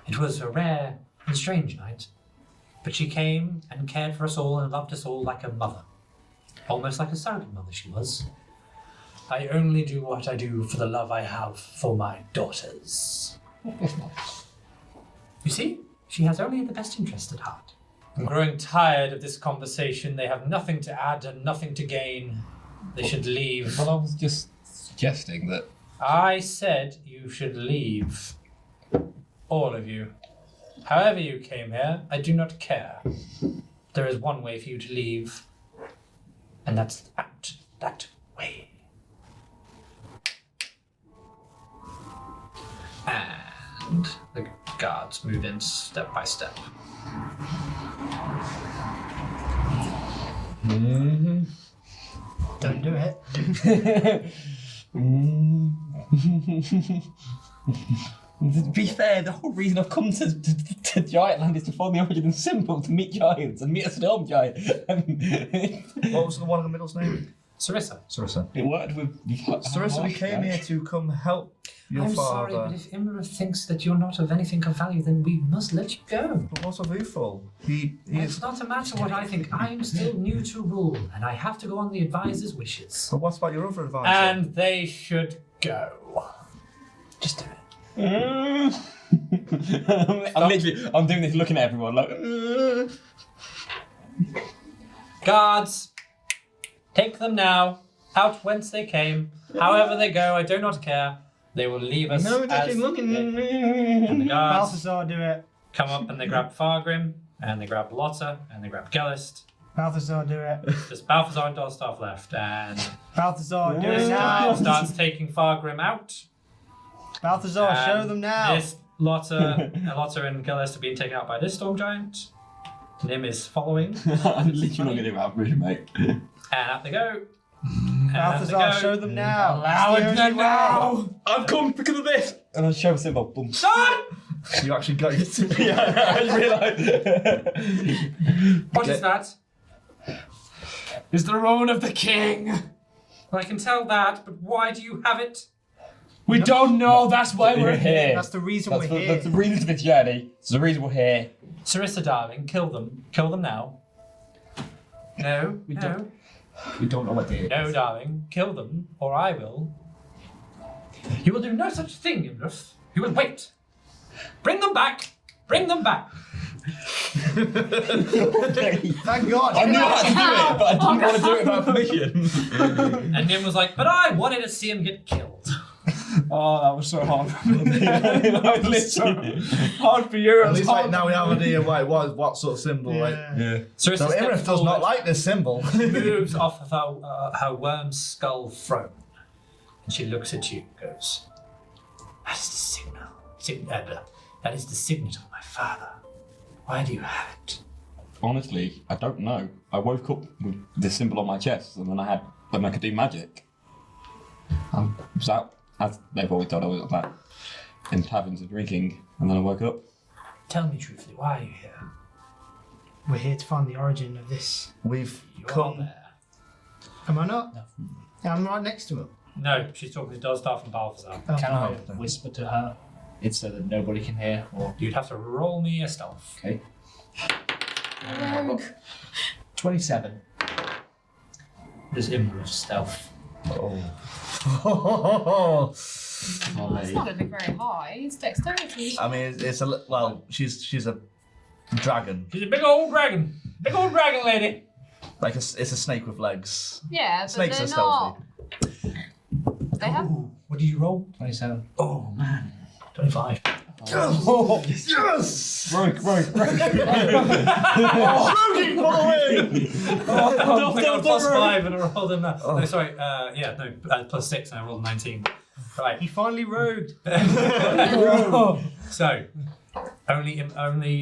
It was a rare and strange night, but she came and cared for us all and loved us all like a mother. Almost like a surrogate mother she was. I only do what I do for the love I have for my daughters. You see, she has only the best interest at heart. I'm growing tired of this conversation. They have nothing to add and nothing to gain. They should leave. Well, I was just suggesting that. I said you should leave. All of you. However you came here, I do not care. There is one way for you to leave, and that's out that way. And the guards move in step by step. Mm-hmm. Don't do it. To be fair, the whole reason I've come to Giantland is to find the origin symbol, to meet giants and meet a storm giant. What was the one in the middle's name? Sarissa. It worked with. Sarissa, we came here to come help your I'm father. sorry, but if Imra thinks that you're not of anything of value, then we must let you go. But what's of Ufol? He It's is. not a matter what I think. I'm still new to rule, and I have to go on the advisor's wishes. But what about your other advisor? And they should go. Just do it. I'm doing this looking at everyone like. Guards, take them now, out whence they came. However they go, I do not care. They will leave us. No, as looking. and the guards Balthazar, do it. come up and they grab Fargrim, and they grab Lotta, and they grab Gellist. Balthazar, do it. There's Balthazar and Dolstaff left, and Balthazar, do this it guy now. starts taking Fargrim out. Balthazar, And show them now. This Lotta and Gellist are being taken out by this storm giant. Nim is following. I'm literally not going to have room, mate. And out they go. And out they Balthazar, go. show them now. Allow It's the it only way. now. I've come because of this. And I show a symbol. Boom. Son! You actually got your symbol. Yeah, I realised. What is that? Is the throne of the king. Well, I can tell that, but why do you have it? We don't know. That's why we're here. That's the reason we're here. That's the reason for this journey. It's the reason we're here. Sarissa, darling, kill them. Kill them now. No, We no. don't- We don't know what they No, darling, kill them, or I will. You will do no such thing, Imrith. You will wait. Bring them back. Bring them back. Thank God. I knew how to do it, but I didn't want to do it without permission. And Nim was like, but I wanted to see him get killed. Oh, that was so hard for me. That was so hard for you. At least now we have an idea what sort of symbol, right? Yeah. So Imrith does not like this symbol. She moves off of her worm skull throne. And she looks at you and goes, that is the signal. That is the signet of my father. Why do you have it? Honestly, I don't know. I woke up with this symbol on my chest, and then I could do magic. I was out, as they've always told I was out in taverns and drinking, and then I woke up. Tell me truthfully, why are you here? We're here to find the origin of this. We've You are come. there. Am I not? No. Yeah, I'm right next to him. No, she's talking to Dolstaff and Balthazar. Oh, Can I no. whisper to her? It's so that nobody can hear. Or You'd have to roll me a stealth. okay. Rogue. 27. This Imrith stealth. Oh. It's not going to be very high. It's dexterity. I mean, it's a well. She's a dragon. She's a big old dragon. Big old dragon lady. Like it's a snake with legs. Yeah, but Snakes they're are stealthy. not. They have. What did you roll? 27. Oh man. 25. Oh, yes! Rogue. Rogue for the win! I got plus 5 and I rolled him. No, sorry. Plus 6 and I rolled 19. Right. He finally rogued. So, only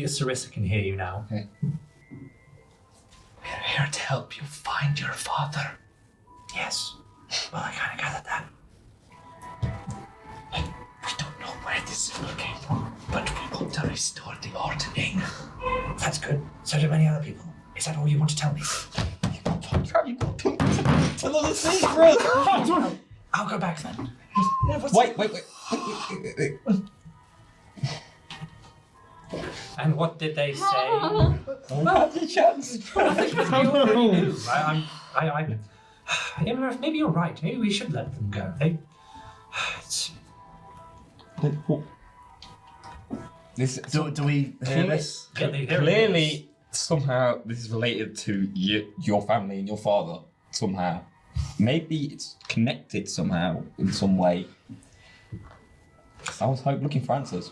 Sarissa can hear you now. Okay. We're here to help you find your father. Yes. Well, I kind of gathered that. We don't know where this symbol came from, but we want to restore the ordering. That's good. So do many other people. Is that all you want to tell me? Another secret! I'll go back then. Wait. And what did they say? The chance. Maybe you're right. Maybe we should let them go. Do we hear this? Yeah, they hear Clearly, somehow this is related to your family and your father. Somehow, maybe it's connected somehow in some way. I was looking for answers.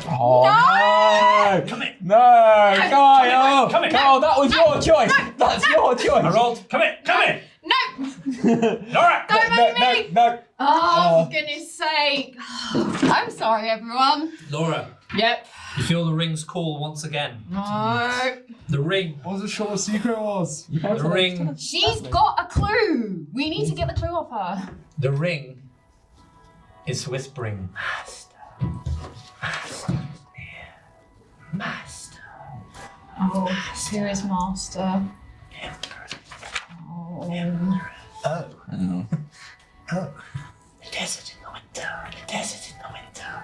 Oh no! Come in. No, Guy! Come in. Oh, that was your choice. That's your choice. I rolled. Come in. No! Nora! Don't make me! No. Oh, for goodness sake. I'm sorry, everyone. Laura, Yep. you feel the ring's call once again. No. The ring. Wasn't sure what secret it was. The ring. She's got a clue. We need to get the clue off her. The ring is whispering. Master. Oh, serious master. Oh. Oh. Oh. Oh. The desert in the winter. The desert in the winter.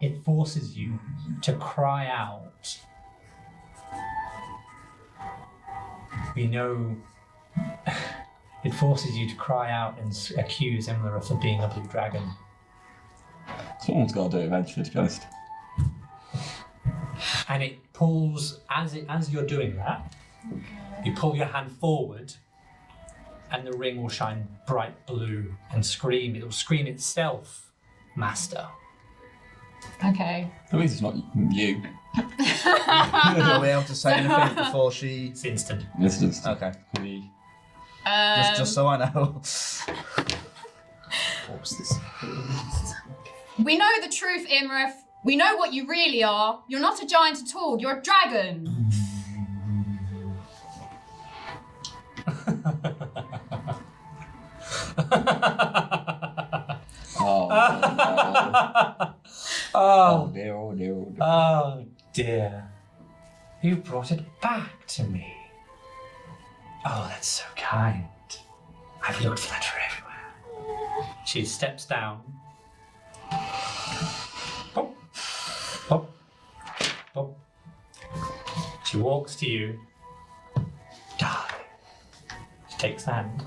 It forces you to cry out. We know. It forces you to cry out and accuse Imlerith of being a blue dragon. Someone's got to do it eventually, to be honest. And it pulls, as you're doing that, you pull your hand forward, and the ring will shine bright blue and scream. It will scream itself, Master. Okay. At least it's not you. Are we able to say anything before she? It's instant. Okay. Just so I know. What was this? We know the truth, Imrith. We know what you really are. You're not a giant at all. You're a dragon. Oh dear, oh dear, oh dear. Oh dear. You brought it back to me. Oh, that's so kind. I've looked for that for everywhere. She steps down. Pop, pop, pop. She walks to you. Darling. She takes the hand.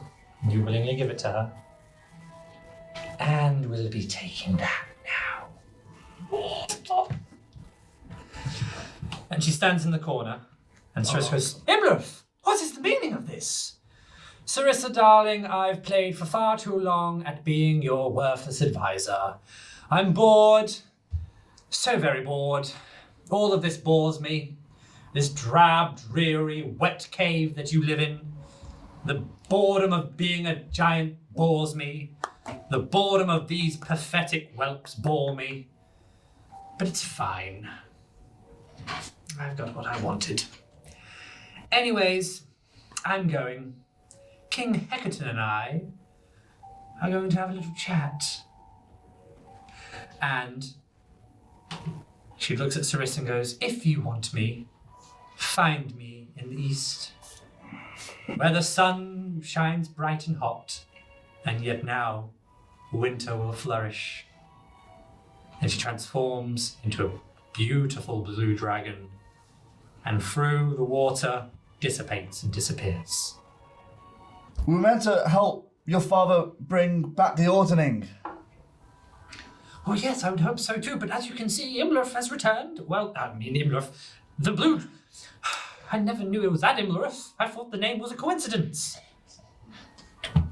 You willingly give it to her. And we'll be taking that now. And she stands in the corner, and Sarissa goes, Imlerith, what is the meaning of this? Sarissa, darling, I've played for far too long at being your worthless advisor. I'm bored, so very bored. All of this bores me. This drab, dreary, wet cave that you live in. The boredom of being a giant bores me. The boredom of these pathetic whelps bore me. But it's fine. I've got what I wanted. Anyways, I'm going. King Hekaton and I are going to have a little chat. And she looks at Sarissa and goes, if you want me, find me in the east, where the sun shines bright and hot, and yet now winter will flourish. And she transforms into a beautiful blue dragon, and through the water dissipates and disappears. We were meant to help your father bring back the ordering. Oh yes, I would hope so too, but as you can see, Imlerith has returned. Well, I mean Imlerith, the blue... I never knew it was that Imlerith. I thought the name was a coincidence.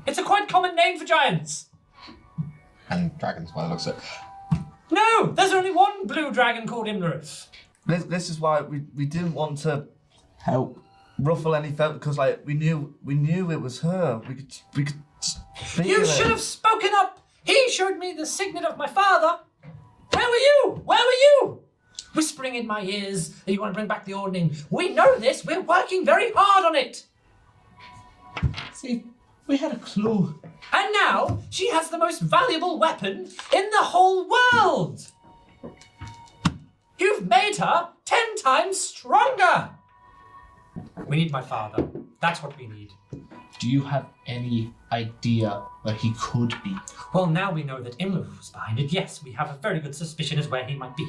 It's a quite common name for giants. And dragons, by the looks of it. No, there's only one blue dragon called Imlerith. This is why we didn't want to help ruffle any feathers, because like we knew it was her. We could feel You it. should have spoken up. He showed me the signet of my father. Where were you? Where were you? Whispering in my ears that you want to bring back the ordering. We know this. We're working very hard on it. See, we had a clue. And now she has the most valuable weapon in the whole world. You've made her 10 times stronger. We need my father. That's what we need. Do you have any idea where he could be? Well, now we know that Imlerith was behind it. Yes, we have a very good suspicion as where he might be.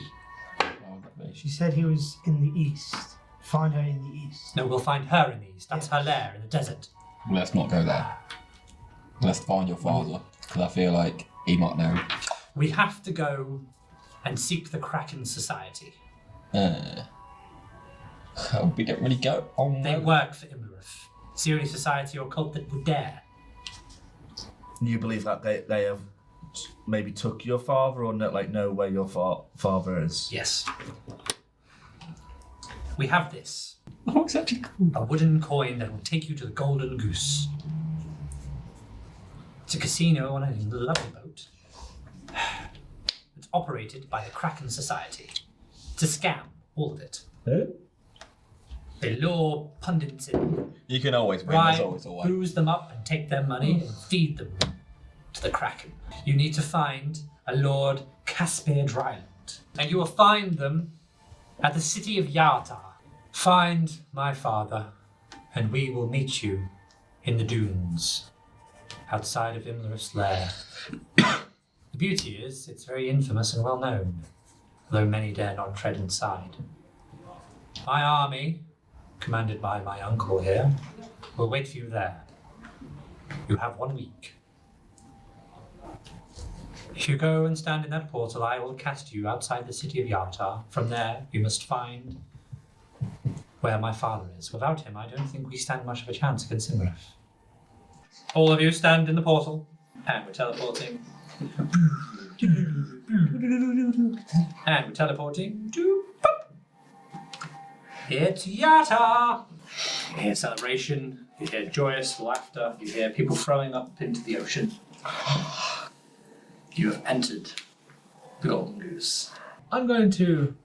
She said he was in the east. Find her in the east. No, we'll find her in the east. That's her lair in the desert. Let's not go there. Let's find your father, because I feel like he might know. We have to go and seek the Kraken Society. We don't really go on. They work for Imlerith. It's the only society or cult that would dare. You believe that they have maybe took your father, or not, like know where your father is? Yes. We have this. Oh, it's actually cool. A wooden coin that will take you to the Golden Goose. It's a casino on a lovely boat. It's operated by the Kraken Society. It's a scam, all of it. They lure pundits in, You can always win. There's bribe, always a way. booze them up and take their money and feed them to the Kraken. You need to find a Lord Caspir Dryland, and you will find them at the city of Yartar. Find my father, and we will meet you in the dunes outside of Imlerith's lair. The beauty is, it's very infamous and well known, though many dare not tread inside. My army, commanded by my uncle here, will wait for you there. You have 1 week. If you go and stand in that portal, I will cast you outside the city of Yartar. From there, you must find where my father is. Without him, I don't think we stand much of a chance against Imlerith. All of you stand in the portal, and we're teleporting. And we're teleporting to it's Yata! You hear celebration, you hear joyous laughter, you hear people throwing up into the ocean. You have entered the Golden Goose. I'm going to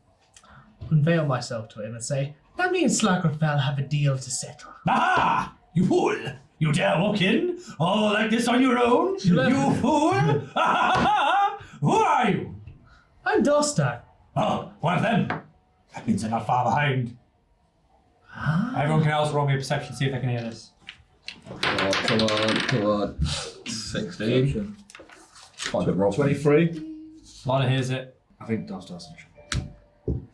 unveil myself to him and say, that means Slackerfell have a deal to settle. Aha! You fool! You dare walk in all like this on your own? You fool! Who are you? I'm Dostar. Oh, one of them. That means they're not far behind. Everyone can else roll me a perception, see if they can hear this. Come on. 16. Quite a good roll. 23. Lana hears it. I think Dostar's in.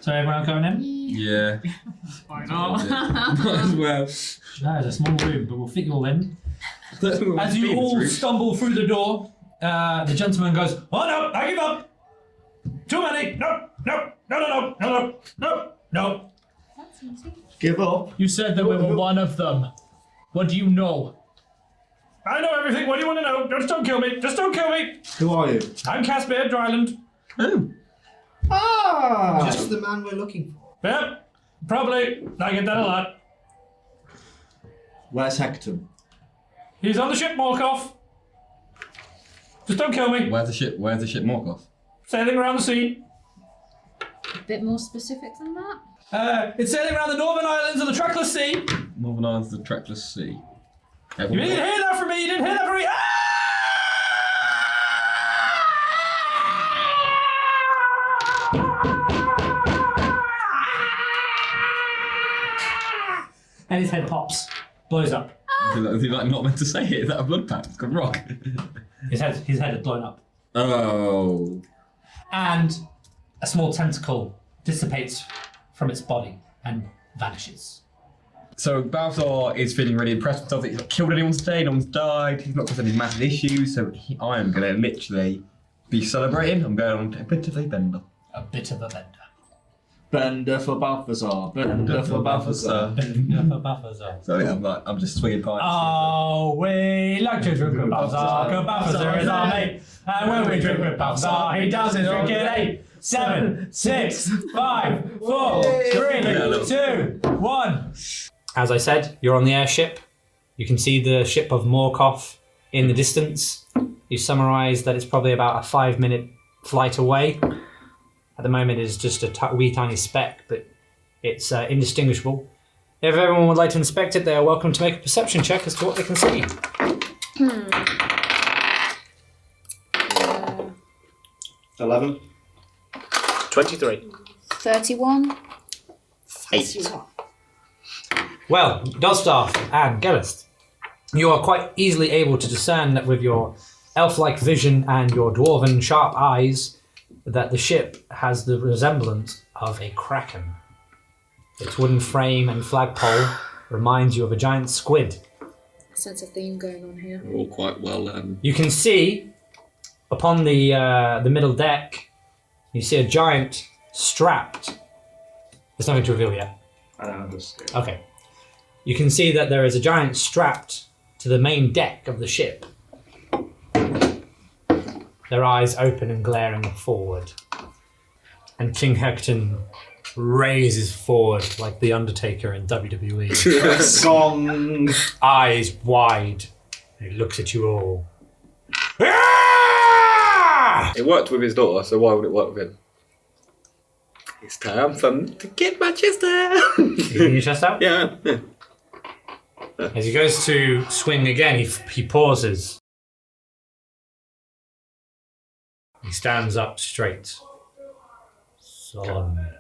So everyone going in? Yeah. Why not? Might as well. No, it's a small room, but we'll fit you all in. As you all stumble through the door, the gentleman goes, Oh no, I give up! Too many! No! That's easy. Give up? You said that we were one of them. What do you know? I know everything. What do you want to know? Just don't kill me. Just don't kill me. Who are you? I'm Caspian Dryland. Oh. Ah! Just the man we're looking for. Yep. Probably. I get that a lot. Where's Hekaton? He's on the ship Morkov. Just don't kill me. Where's the ship Morkov? Sailing around the sea. A bit more specific than that. It's sailing around the Northern Islands of the Trackless Sea. Northern Islands of the Trackless Sea. You didn't hear that from me. You didn't hear that from me. and his head pops, blows up. Is he like not meant to say it? Is that a blood pact? It's gone wrong. His head had blown up. Oh. And a small tentacle dissipates from its body and vanishes. So Balthazar is feeling really impressed with himself that he's not killed anyone today, no one's died, he's not caused any massive issues, so I am going to literally be celebrating. I'm going on a bit of a bender. A bit of a bender. Bender for Balthazar. Bender for Balthazar. Bender for Balthazar. So yeah, I'm just swinging pints. Oh, we like to drink with Balthazar, because Balthazar is our mate. And when we drink with Balthazar, he does his drink in 8, 7, 6, 5, 4, 3, 2, 1. As I said, you're on the airship. You can see the ship of Morkov in the distance. You summarise that it's probably about a 5-minute flight away. At the moment, it's just a wee tiny speck, but it's indistinguishable. If everyone would like to inspect it, they are welcome to make a perception check as to what they can see. 11. 23. 31. 8. Well, Dostarf and Gerist, you are quite easily able to discern that with your elf-like vision and your dwarven sharp eyes that the ship has the resemblance of a kraken. Its wooden frame and flagpole reminds you of a giant squid. Sense of theme going on here. We're all quite well. You can see upon the middle deck, you see a giant strapped. There's nothing to reveal yet. I don't understand. Okay. You can see that there is a giant strapped to the main deck of the ship. Their eyes open and glaring forward. And King Hekaton raises forward like the Undertaker in WWE. Song. Eyes wide. He looks at you all. It worked with his daughter, so why would it work with him? It's time for me to get my chest out. You get your chest out? Yeah. As he goes to swing again, he pauses. He stands up straight. Son.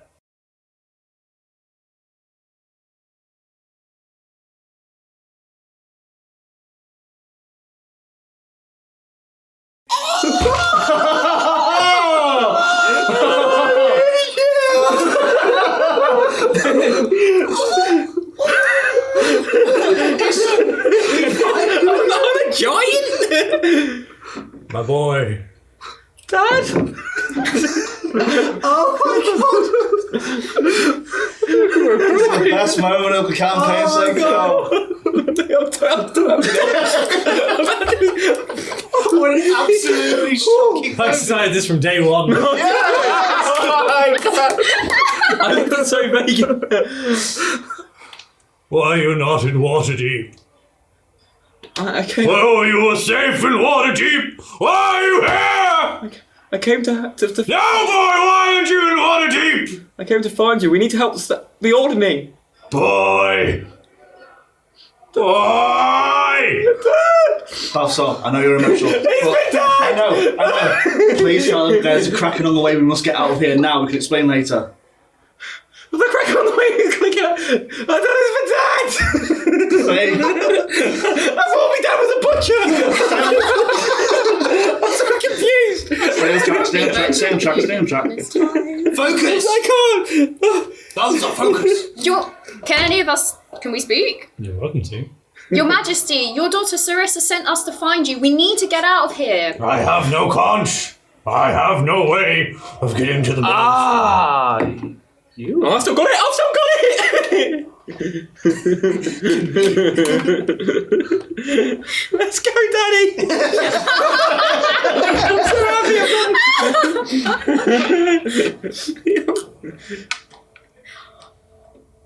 My boy. Dad! Oh my god! It's the best moment of the campaign so far. What an absolutely shocking I decided this from day one. I looked at so vague. Why are you not in Waterdeep? I came. Oh, you are safe in Waterdeep. Why are you here? I came to. No, boy. Why aren't you in Waterdeep? I came to find you. We need to help the Ordering. Boy. Balthazar, I know you're emotional. I know. Please tell them there's a cracking on the way. We must get out of here now. We can explain later. The crack on the way we're gonna get. I thought it was for Dad! I thought my dad was a butcher! I'm so confused! Stay on track. Focus! I can't! Balthazar, focus! Can any of us... Can we speak? You're welcome to. Your Majesty, your daughter Sarissa sent us to find you. We need to get out of here. I have no conch. I have no way of getting to the middle. You? I've still got it! Let's go, Daddy! I'm so happy!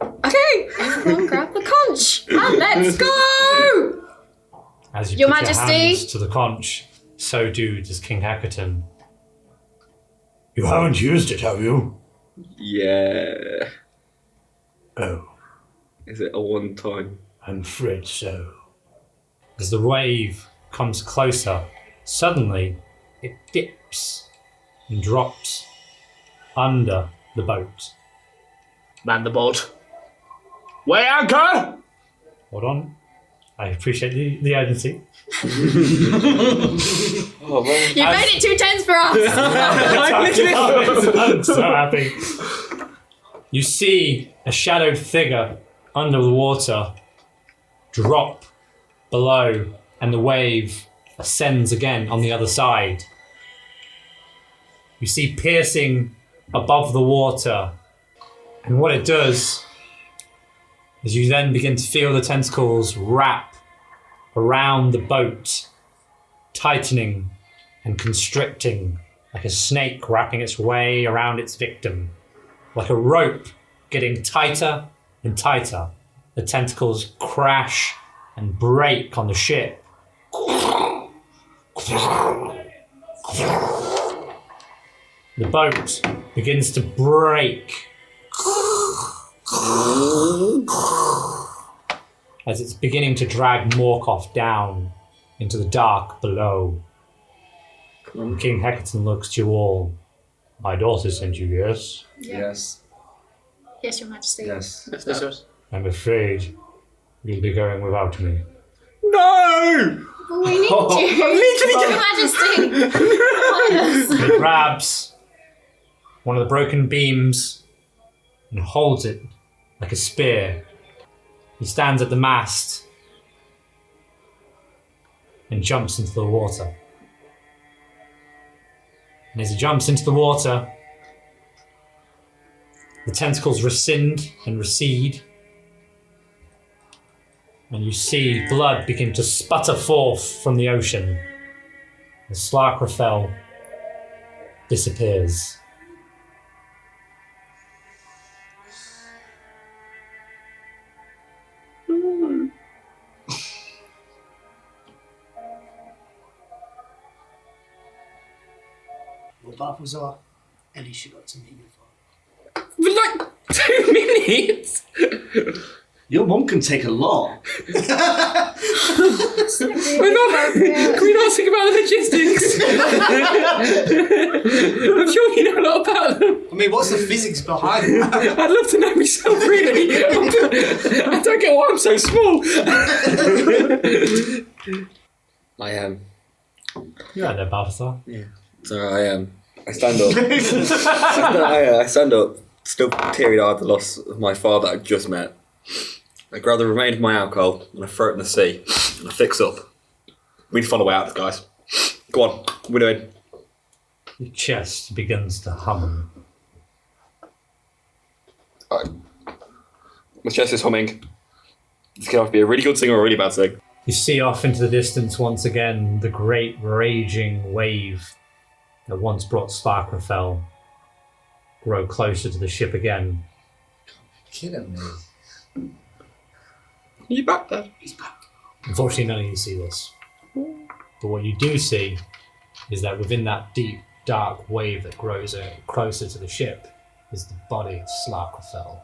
Okay, everyone grab the conch and let's go! As you Your put Majesty. your hands to the conch, so does King Hekaton. You haven't used it, have you? Yeah. Oh. Is it a one time? I'm afraid so. As the wave comes closer, suddenly it dips and drops under the boat. Man the boat. Weigh anchor! Hold on. I appreciate the urgency. Oh, man. You made it too tense for us! I'm so happy. You see a shadowed figure under the water drop below, and the wave ascends again on the other side. You see piercing above the water, and what it does is you then begin to feel the tentacles wrap around the boat, tightening and constricting like a snake wrapping its way around its victim. Like a rope getting tighter and tighter. The tentacles crash and break on the ship. The boat begins to break as it's beginning to drag Morkov down into the dark below. King Hekaton looks to you all. My daughter sent you, yes? Yes. Yes, Your Majesty. Yes. I'm afraid you'll be going without me. No! We need you. Your Majesty. He grabs one of the broken beams and holds it like a spear. He stands at the mast and jumps into the water. And as he jumps into the water, the tentacles rescind and recede, and you see blood begin to sputter forth from the ocean as Slarkrafel disappears. Well, Balthazar, at least you got to meet your father. For like 2 minutes? Your mum can take a lot. Can we not think about the logistics? I'm sure you know a lot about them. I mean, what's the physics behind that? I'd love to know myself, really. I don't get why I'm so small. I am. You're right there, Balthazar. Yeah. So I am. I stand up. I stand up, still teary-eyed at the loss of my father I'd just met. I grab the remainder of my alcohol and I throw it in the sea and I fix up. We need to find a way out of this, guys. Go on, we're doing. Your chest begins to hum. Alright. My chest is humming. This can either be a really good thing or a really bad thing. You see off into the distance once again the great raging wave that once brought Slarkrafel grow closer to the ship again. Kidding me. Are you back, Dad? He's back. Unfortunately, none of you see this. But what you do see is that within that deep, dark wave that grows closer to the ship is the body of Slarkrafel.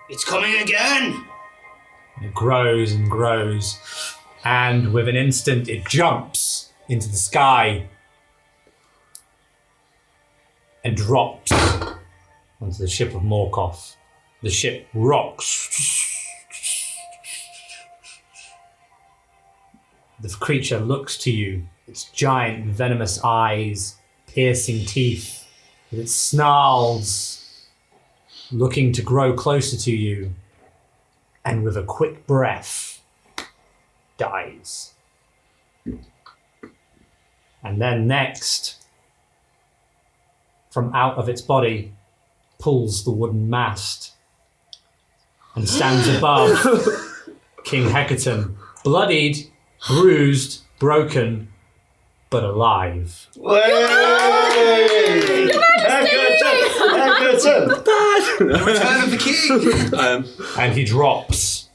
It's coming again! It grows and grows, and with an instant it jumps into the sky and drops onto the ship of Morkoth. The ship rocks. The creature looks to you, its giant venomous eyes, piercing teeth, with its snarls, looking to grow closer to you, and with a quick breath, dies. And then next, from out of its body, pulls the wooden mast and stands above King Hekaton, bloodied, bruised, broken, but alive. Return of the king! And he drops.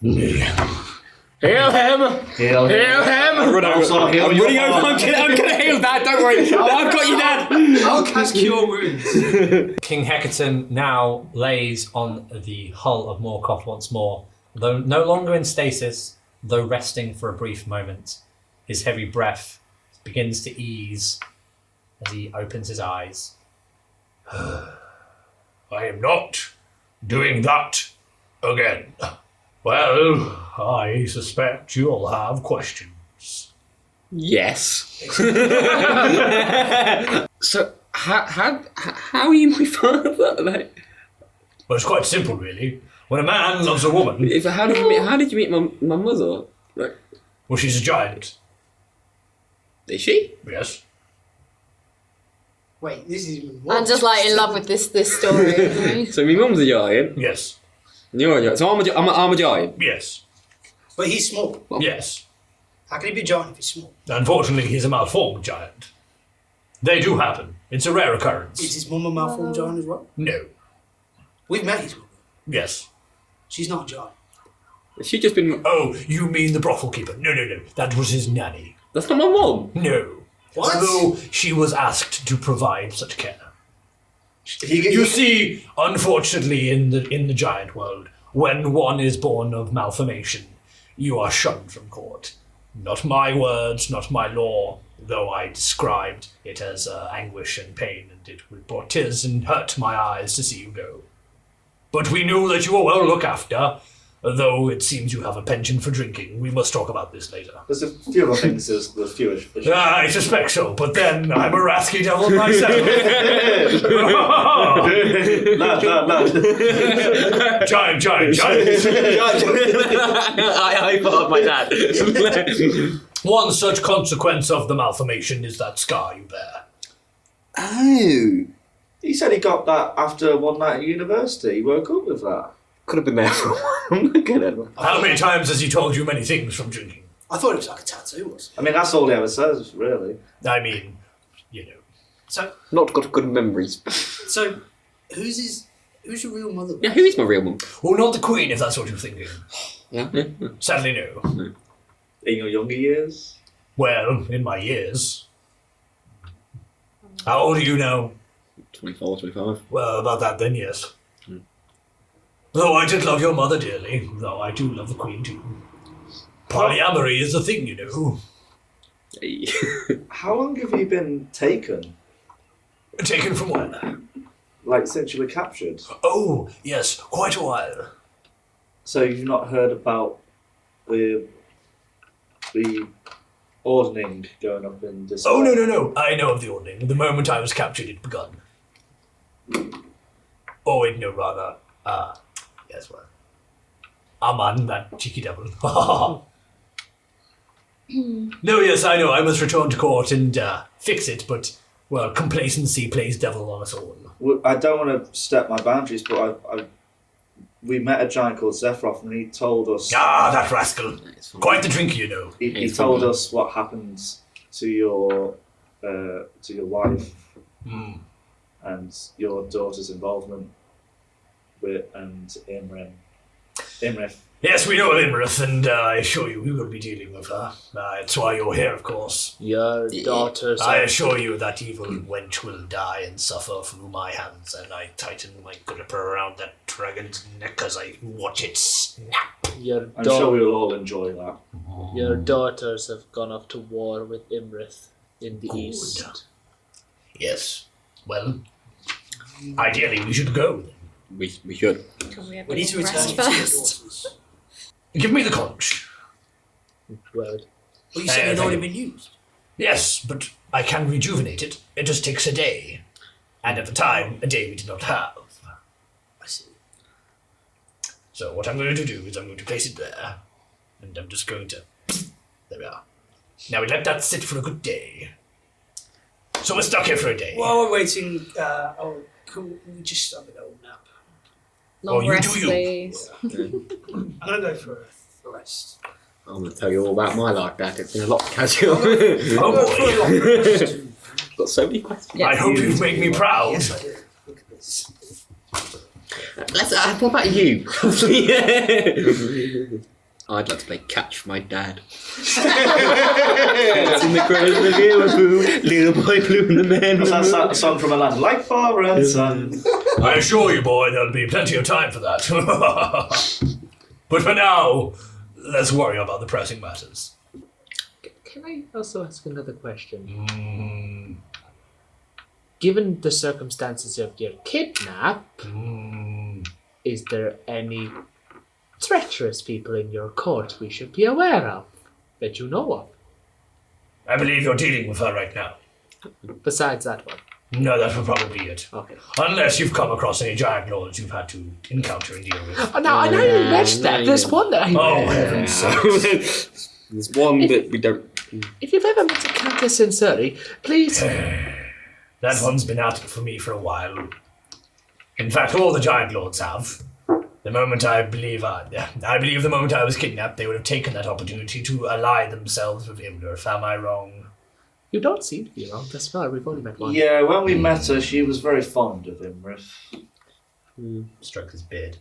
Heal him! Heal him! I'm running over. I'm gonna heal Dad, don't worry. I've got you, Dad! I'll cast Cure Wounds. King Hekaton now lays on the hull of Morkoth once more, though no longer in stasis, though resting for a brief moment. His heavy breath begins to ease as he opens his eyes. I am not doing that again. Well, I suspect you'll have questions. Yes. So, how are you my father? Well, it's quite simple, really. When a man loves a woman... How did you meet my mother? Like, well, she's a giant. Is she? Yes. Wait, this is... I'm just like in love with this story. So my mum's a giant? Yes. And you're a giant. So I'm a giant? Yes. But he's small. Yes. How can he be a giant if he's small? Unfortunately, he's a malformed giant. They do happen. It's a rare occurrence. Is his mum a malformed giant as well? No. We've met his mum. Yes. She's not a giant. Has she just been... Oh, you mean the brothel keeper? No. That was his nanny. That's not my mum? No. What? Although she was asked to provide such care. You see, unfortunately, in the giant world, when one is born of malformation, you are shunned from court. Not my words, not my law, though I described it as anguish and pain, and it brought tears and hurt my eyes to see you go. But we knew that you were well looked after, though it seems you have a penchant for drinking. We must talk about this later. There's a few other things there's fewer. I suspect so, but then I'm a rasky devil myself. Giant. I thought my dad. One such consequence of the malformation is that scar you bear. Oh. He said he got that after one night at university. He woke up with that. Could have been there for a while. How many times has he told you many things from drinking? I thought it was like a tattoo or something. I mean, that's all he ever says, really. I mean, you know. So, not got good memories. So, who's your real mother? Yeah, who is my real mum? Well, not the Queen, if that's what you're thinking. Yeah. Sadly, no. In your younger years? Well, in my years. How old are you now? 24, 25. Well, about that then, yes. Though I did love your mother dearly, though I do love the Queen too. Polyamory is a thing, you know. How long have you been taken? Taken from where? Like, since you were captured? Oh, yes, quite a while. So you've not heard about the ordning going up in this... Oh, no. I know of the ordning. The moment I was captured, it begun. Oh, wait, no, rather. Aman, that cheeky devil. No, yes, I know. I must return to court and fix it, but, well, complacency plays devil on us all. Well, I don't want to step my boundaries, but we met a giant called Zephyroth, and he told us... Ah, that rascal. Quite the drinker, you know. He told us what happened to your wife and your daughter's involvement with Imrith. Yes, we know of Imrith, and I assure you we will be dealing with her. That's why you're here, of course. Your daughters... I assure you that evil wench will die and suffer through my hands, and I tighten my gripper around that dragon's neck as I watch it snap. I'm sure we will all enjoy that. Your daughters have gone off to war with Imrith in the east. Yes. Well, ideally we should go then. We should. We need to return first. Give me the conch. Well, you said it had already been used. Yes, but I can rejuvenate it. It just takes a day. And at the time, a day we did not have. I see. So what I'm going to do is I'm going to place it there. And I'm just going to... There we are. Now we let that sit for a good day. So we're stuck here for a day. While we're waiting, can we just have a little nap? Long rest, please. I'm going to go for a rest. I'm going to tell you all about my life, Dad. It's been a lot to catch you on. Oh boy. Got so many questions. I hope you've made me proud. Yes, I do. Look at this. What about you? I'd like to play catch for my dad. It's in the cradle of Liverpool, little boy blue in the man. That's a song from a land like father and son. I assure you, boy, there'll be plenty of time for that. But for now, let's worry about the pressing matters. Can I also ask another question? Given the circumstances of your kidnap, is there any treacherous people in your court we should be aware of, that you know of? I believe you're dealing with her right now. Besides that one? No, that will probably be it. Okay. Unless you've come across any giant lords you've had to encounter and deal with. Oh, no, I know you mentioned that. There's one that I know. Oh, heaven's sakes. There's one that we don't... If you've ever met a Countess in Surrey, please... That one's been at it for me for a while. In fact, all the giant lords have. The moment I believe the moment I was kidnapped, they would have taken that opportunity to ally themselves with Imrith. Am I wrong? You don't seem to be wrong thus far. We've only met one. Yeah, when we met her, she was very fond of Imrith. Struck his beard.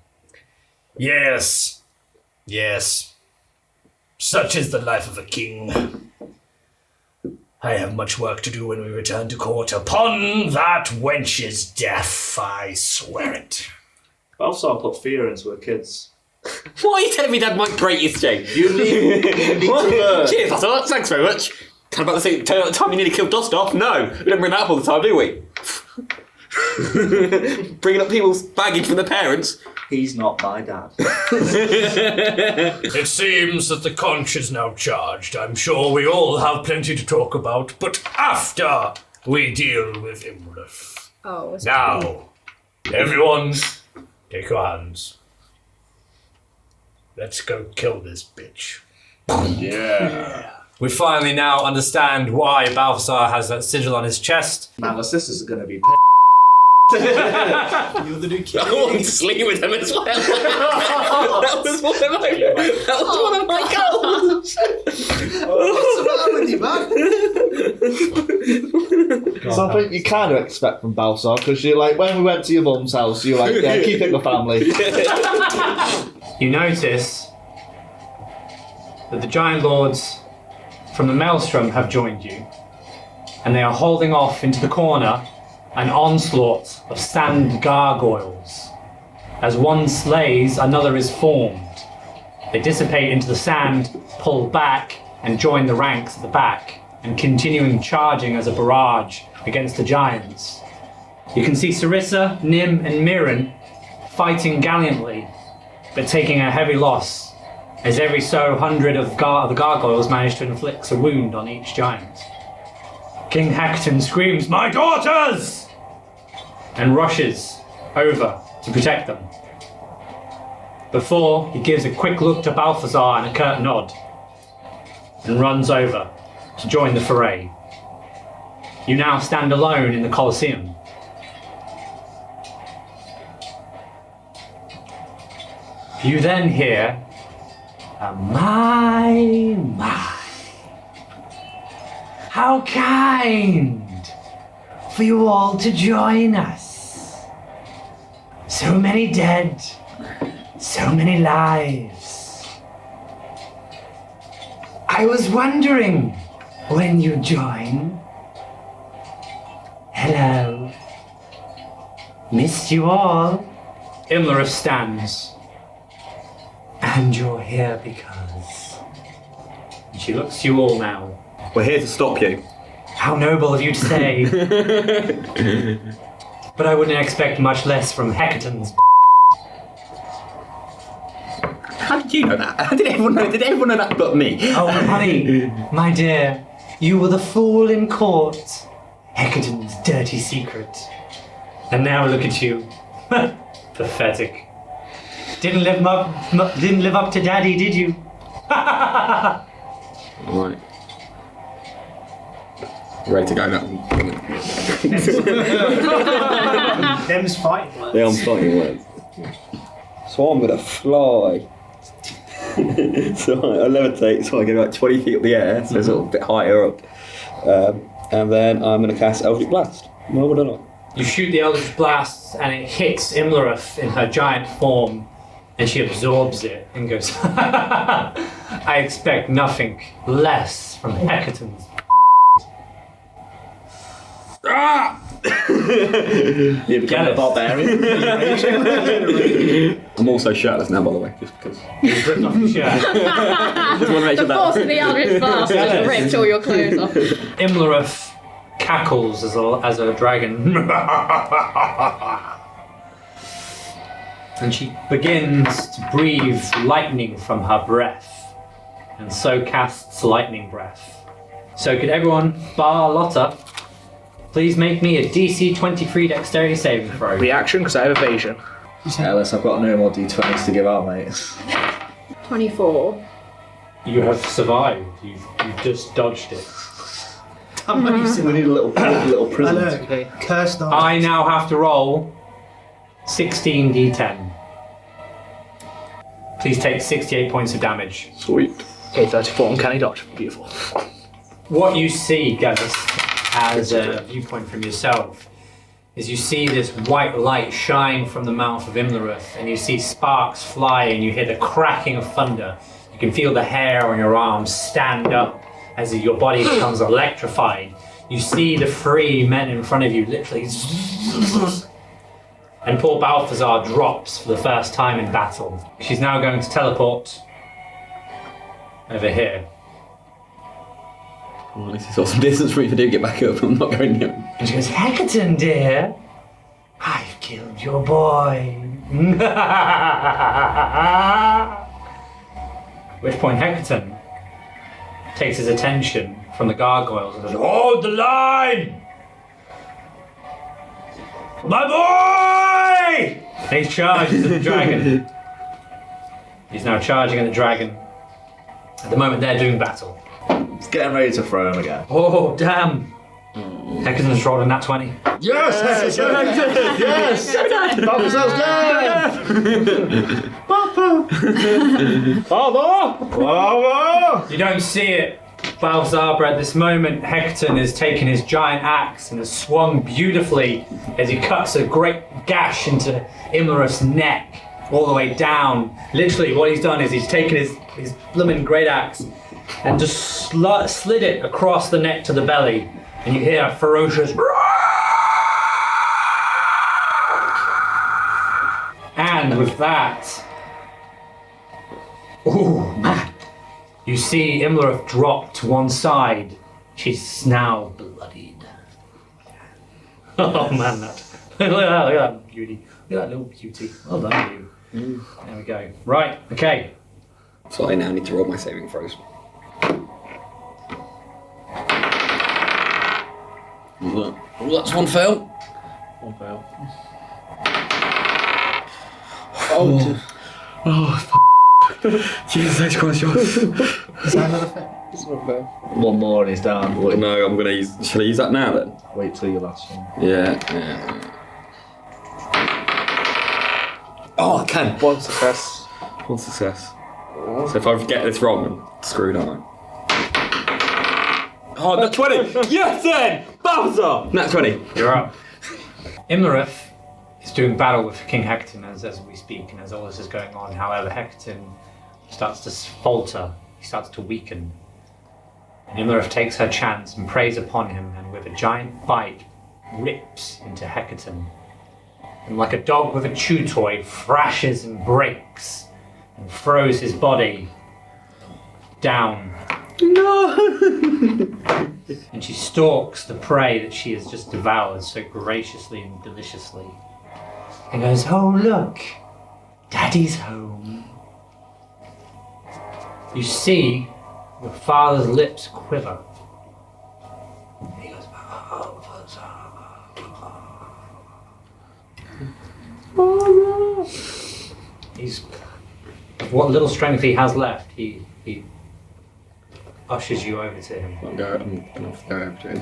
Yes. Yes. Such is the life of a king. I have much work to do when we return to court. Upon that wench's death, I swear it. Balthazar put fear into her kids. Why are you telling me that my greatest joke? You need to learn. Cheers, Balthazar. Thanks very much. Kind of about the time you nearly killed Dostov. No, we don't bring that up all the time, do we? Bringing up people's baggage from their parents. He's not my dad. It seems that the conch is now charged. I'm sure we all have plenty to talk about, but after we deal with Imrith. Oh, now, everyone, take your hands. Let's go kill this bitch. Yeah. We finally now understand why Balthazar has that sigil on his chest. Man, my sisters are going to be You're the new king. I want to sleep with him as well. That was one of my goals. What's the matter with you, man? Something you kind of expect from Balthazar, because you're like, when we went to your mum's house, you're like, yeah, keep it in the family. You notice that the giant lords from the Maelstrom have joined you, and they are holding off into the corner an onslaught of sand gargoyles. As one slays, another is formed. They dissipate into the sand, pull back, and join the ranks at the back, and continuing charging as a barrage against the giants. You can see Sarissa, Nim, and Mirren fighting gallantly, but taking a heavy loss, as every so 100 of the gargoyles manage to inflict a wound on each giant. King Hekaton screams, "My daughters!" and rushes over to protect them. before he gives a quick look to Balthazar and a curt nod, and runs over to join the foray. You now stand alone in the Colosseum. You then hear a my. How kind for you all to join us. So many dead, so many lives. I was wondering when you join. Hello. Missed you all. Imlerith stands. And you're here because... And she looks to you all now. We're here to stop you. How noble of you to say. But I wouldn't expect much less from Hekaton's. How did you know that? How did everyone know? Did everyone know that but me? Oh, honey, my dear, you were the fool in court. Hekaton's dirty secret. And now look at you. Pathetic. Didn't live up to Daddy, did you? Right. Ready to go now. Them's fighting words. Yeah, I'm fighting words. So I'm gonna fly. So I levitate, so I go like 20 feet up the air, so it's a little bit higher up. And then I'm gonna cast Eldritch Blast. Why would I not? You shoot the Eldritch Blast and it hits Imlerith in her giant form and she absorbs it and goes, I expect nothing less from Hekaton's. Ah! You become a barbarian. I'm also shirtless now, by the way, just because. You've ripped off your shirt. Just want to make The force of the Eldritch Blast just ripped all your clothes off. Imlerith cackles as a dragon. And she begins to breathe lightning from her breath, and so casts lightning breath. So could everyone, bar Lotta, please make me a DC 23 dexterity saving throw. Reaction, because I have evasion. Alice, I've got no more d20s to give out, mate. 24. You have survived. You've just dodged it. Amazing. We need a little prison. Okay. Cursed on. I now have to roll 16 d10. Please take 68 points of damage. Sweet. Okay, 34 uncanny dodge. Beautiful. What you see, guys, as a viewpoint from yourself, is you see this white light shine from the mouth of Imlerith, and you see sparks fly, and you hear the cracking of thunder. You can feel the hair on your arms stand up as your body becomes electrified. You see the three men in front of you literally... And poor Balthazar drops for the first time in battle. She's now going to teleport over here. Oh, this is awesome business for me if I do get back up. I'm not going near him. And she goes, Hekaton, dear, I've killed your boy. At which point Hekaton takes his attention from the gargoyles and goes, hold the line! My boy! And he charges at the dragon. He's now charging at the dragon. At the moment, they're doing battle. It's getting ready to throw him again. Oh, damn. Hekaton's rolled a nat 20. Yes! Yes! Balthazar's dead! Papa! You don't see it, Balthazar, but at this moment, Hekaton has taken his giant axe and has swung beautifully as he cuts a great gash into Imlerith's neck all the way down. Literally, what he's done is he's taken his blooming great axe and just slid it across the neck to the belly, and you hear a ferocious and with that, ooh, man, you see Imlerith drop to one side. She's now bloodied. Oh man, look at that beauty. Look at that little beauty. Well done, you. There we go. Right, okay. So I now need to roll my saving throws. Oh, that's one fail. One fail. Oh, Jesus Christ, Josh. Is that another thing? One more and he's down. Well, no, I'm gonna use. Shall I use that now then? Wait till your last one. Yeah. Oh, I can. One success. One success. So if I get this wrong, I'm screwed, aren't I? Oh, nat 20! Yes then! Balthazar! Nat 20. You're up. Imlerith is doing battle with King Hekaton as we speak, and as all this is going on. However, Hekaton starts to falter. He starts to weaken. And Imlerith takes her chance and preys upon him, and with a giant bite, rips into Hekaton. And like a dog with a chew toy, thrashes and breaks, and throws his body down. No! And she stalks the prey that she has just devoured so graciously and deliciously. And goes, oh look, Daddy's home. You see your father's lips quiver. And he goes, oh, he's, with what little strength he has left, he ushers you over to him. I'm gonna go over to him.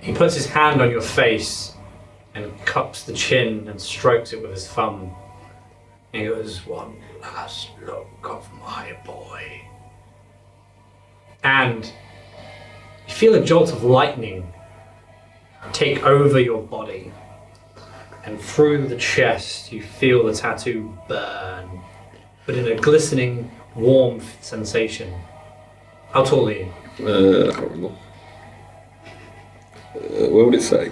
He puts his hand on your face and cups the chin and strokes it with his thumb. And he goes, one last look of my boy. And you feel a jolt of lightning take over your body. And through the chest, you feel the tattoo burn, but in a glistening, warm sensation. How tall are you? I can't remember. What would it say?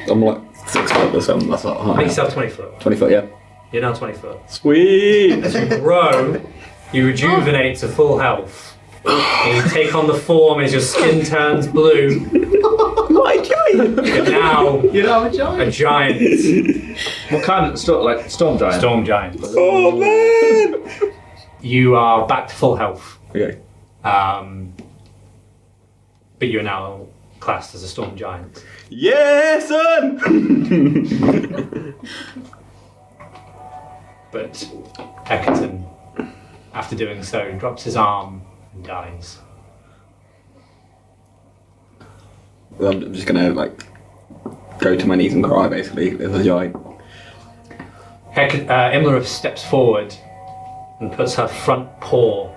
I'm like 6 foot or something. That's like Make yourself 20 foot. 20 foot, yeah. You're now 20 foot. Sweet! As you grow, you rejuvenate to full health. And you take on the form as your skin turns blue. What a giant! You're now You're a giant. a giant. What kind of like storm giant? Storm giant. Oh man! You are back to full health. Okay. But you're now classed as a storm giant. Yeah, son! But Hekaton, after doing so, drops his arm and dies. Well, I'm just gonna go to my knees and cry basically as a giant. Imlerith steps forward and puts her front paw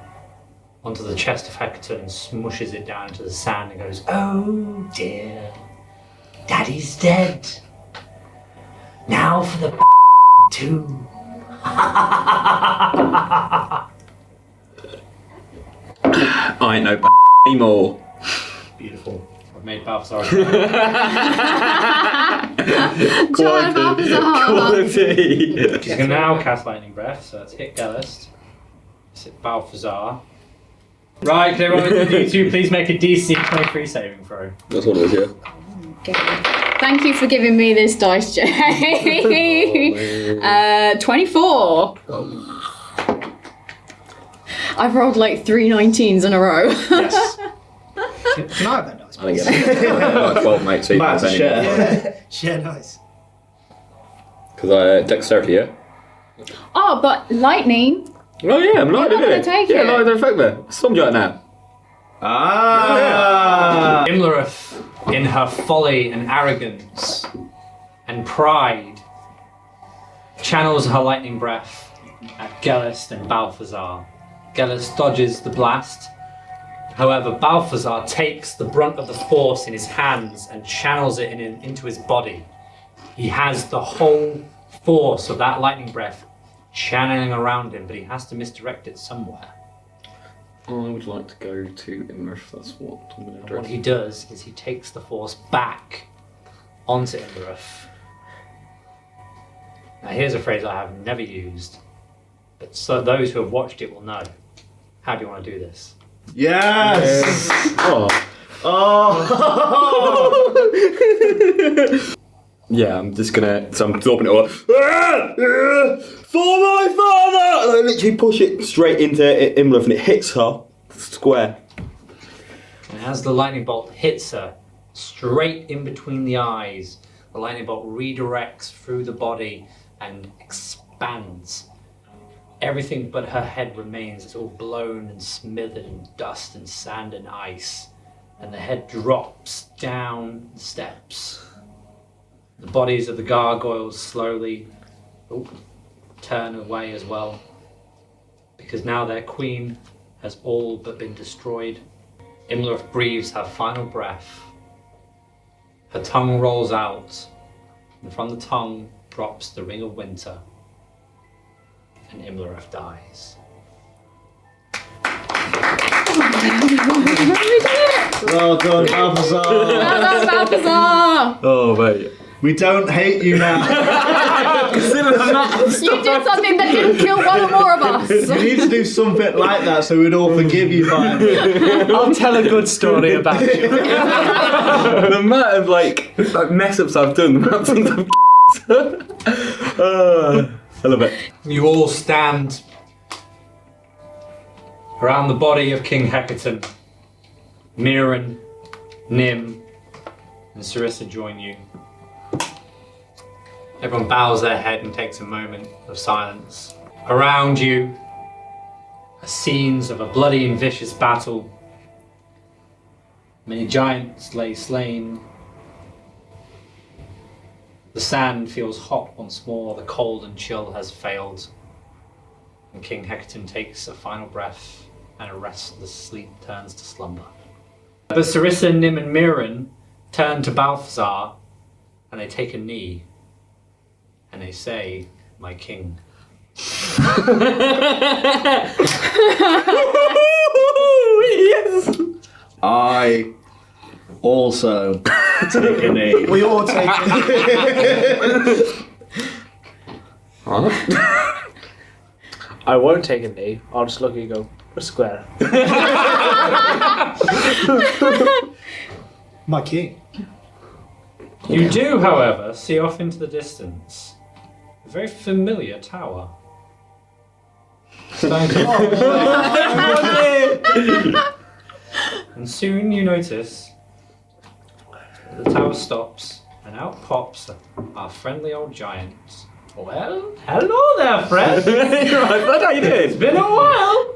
onto the chest of Hekaton and smushes it down into the sand and goes, oh dear, Daddy's dead. Now for the too. I ain't no anymore. Beautiful. I've made Balthazar. Giant Balthazar. Quality. She's going to now cast Lightning Breath, so let's hit Gellist. Let's hit Balthazar. Right, can everyone with you two please make a DC 23 saving throw? That's what it is, yeah. Thank you for giving me this dice, Jay. 24. I've rolled like 3 19s in a row. Yes. Can I have that dice? I think it's like 12, mate, so you Might can have to share. Share dice. Because I dexterity, yeah? Oh, but lightning. Oh yeah, I'm lightning, not isn't gonna it? take Yeah, it. lightning effect there. Storm giant now. Ah! Imlerith, in her folly and arrogance and pride, channels her lightning breath at Gellist and Balthazar. Gellist dodges the blast. However, Balthazar takes the brunt of the force in his hands and channels it into his body. He has the whole force of that lightning breath channeling around him, but he has to misdirect it somewhere. I would like to go to Imlerith, that's what I'm going to And do. what he does is he takes the force back onto Imlerith. Now here's a phrase I have never used, but so those who have watched it will know. How do you want to do this? Yes! Oh. Oh! Yeah, I'm just gonna. So I'm dropping it all. For my father! And I literally push it straight into Imlerith and it hits her square. And as the lightning bolt hits her, straight in between the eyes, the lightning bolt redirects through the body and expands. Everything but her head remains. It's all blown and smothered in dust and sand and ice. And the head drops down the steps. The bodies of the gargoyles slowly turn away as well, because now their queen has all but been destroyed. Imlerith breathes her final breath. Her tongue rolls out, and from the tongue drops the ring of winter, and Imlerith dies. Well done, Balthazar. Well done, Balthazar. Oh, mate. We don't hate you now. You did something that didn't kill one or more of us. You need to do something like that so we'd all forgive you finally. I'll tell a good story about you. The amount of like mess ups I've done, the amount of things I've I love it. You all stand around the body of King Hekaton. Mirren, Nim, and Sarissa join you. Everyone bows their head and takes a moment of silence. Around you are scenes of a bloody and vicious battle. Many giants lay slain. The sand feels hot once more, the cold and chill has failed. And King Hekaton takes a final breath and a restless sleep turns to slumber. But Sarissa, Nim and Mirren turn to Balthazar and they take a knee. And they say, "My king." Yes. I also take a knee. We all take a knee. I won't take a knee. I'll just look at you and go, "We're square." My king. You do, however, see off into the distance a very familiar tower. And soon you notice that the tower stops and out pops our friendly old giant. Well, hello there, friend. You're right, bud, how you doing? It's been a while.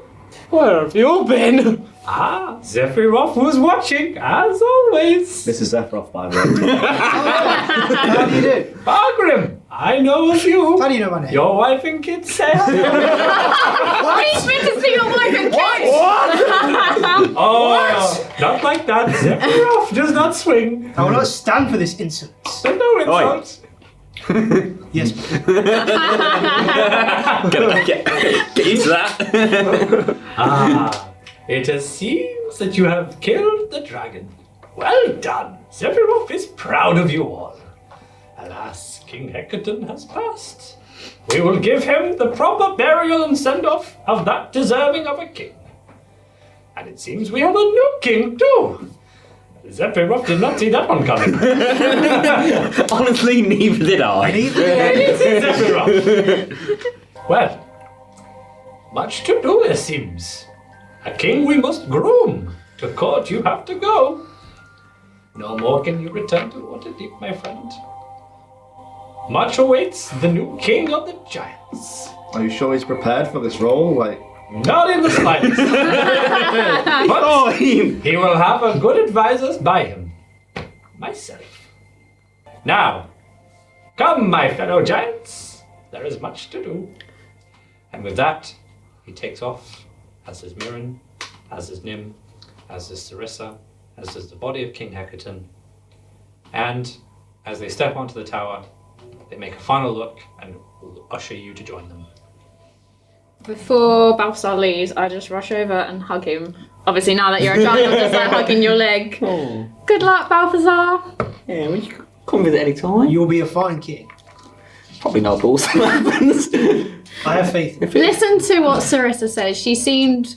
Where have you been? Ah, Zephyroth was watching, as always. This is Zephyroth, by the way. How do you do? Bagrim, I know of you. How do you know my name? Your wife and kids say hello. He's been to see your wife and kids. Oh, not like that. Zephyroth does not swing. I will not stand for this insolence. No insult. Yes. Get used to that. Ah, it seems that you have killed the dragon. Well done. Zephyroth is proud of you all. Alas, King Hekaton has passed. We will give him the proper burial and send-off of that deserving of a king. And it seems we have a new king too. Zephyroth did not see that one coming. Honestly, neither did I. Zephyroth. Well, much to do it seems. A king we must groom. To court you have to go. No more can you return to Waterdeep, my friend. Much awaits the new king of the giants. Are you sure he's prepared for this role? Not in the slightest. But he will have a good advisor by him. Myself. Now, come, my fellow giants. There is much to do. And with that, he takes off, as does Mirren, as does Nim, as does Sarissa, as does the body of King Hekaton. And as they step onto the tower, they make a final look and will usher you to join them. Before Balthazar leaves, I just rush over and hug him. Obviously, now that you're a giant, I'm just like hugging your leg. Oh. Good luck, Balthazar. Yeah, well, you come visit any time. You'll be a fine king. Probably not, but also happens. I have faith. Listen to what Sarissa says. She seemed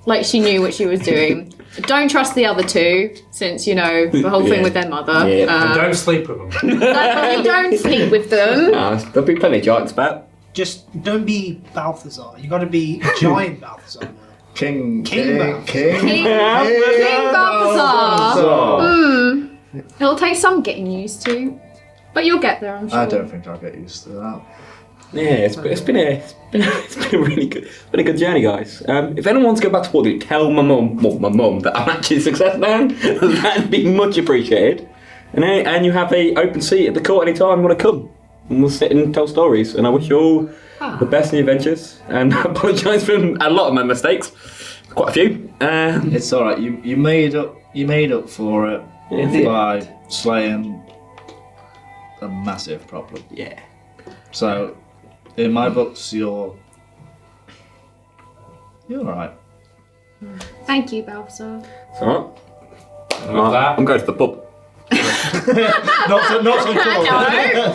like she knew what she was doing. Don't trust the other two, since, you know, the whole thing with their mother. And don't sleep with them. Definitely don't sleep with them. There'll be plenty of giants about. Just don't be Balthazar. You got to be giant Balthazar now. King Balthazar. King Balthazar. It'll take some getting used to, but you'll get there, I'm sure. I don't think I'll get used to that. Yeah, it's been a really good journey, guys. If anyone wants to go back to Waterdeep, tell my mum that I'm actually a success now. That'd be much appreciated. And you have a open seat at the court anytime you want to come, and we'll sit and tell stories. And I wish you all the best in your adventures. And I apologise for a lot of my mistakes, quite a few. It's all right. You made up for it by slaying a massive problem. Yeah. So, in my books, you're all right. Thank you, Balthazar. It's all right. I'm going to the pub. not so cool.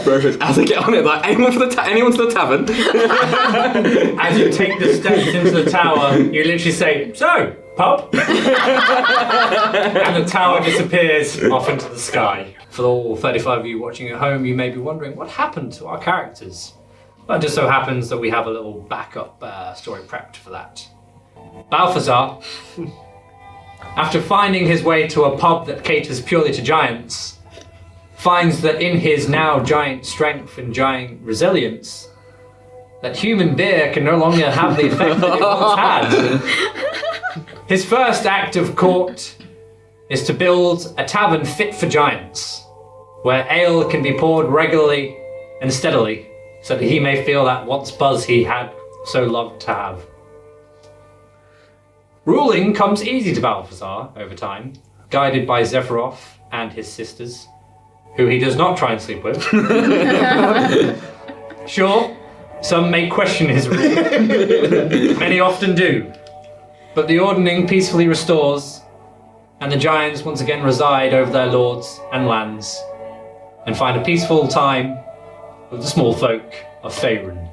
Perfect. As I get on it, like anyone to the tavern. As you take the steps into the tower, you literally say, "So, pub," and the tower disappears off into the sky. For all 35 of you watching at home, you may be wondering what happened to our characters. Well, it just so happens that we have a little backup story prepped for that. Balthazar, after finding his way to a pub that caters purely to giants, finds that in his now giant strength and giant resilience, that human beer can no longer have the effect that it once had. His first act of court is to build a tavern fit for giants, where ale can be poured regularly and steadily, so that he may feel that once buzz he had so loved to have. Ruling comes easy to Balthazar over time, guided by Zephyroth and his sisters, who he does not try and sleep with. Sure, some may question his rule. Many often do. But the ordning peacefully restores, and the giants once again reside over their lords and lands, and find a peaceful time with the small folk of Faerun.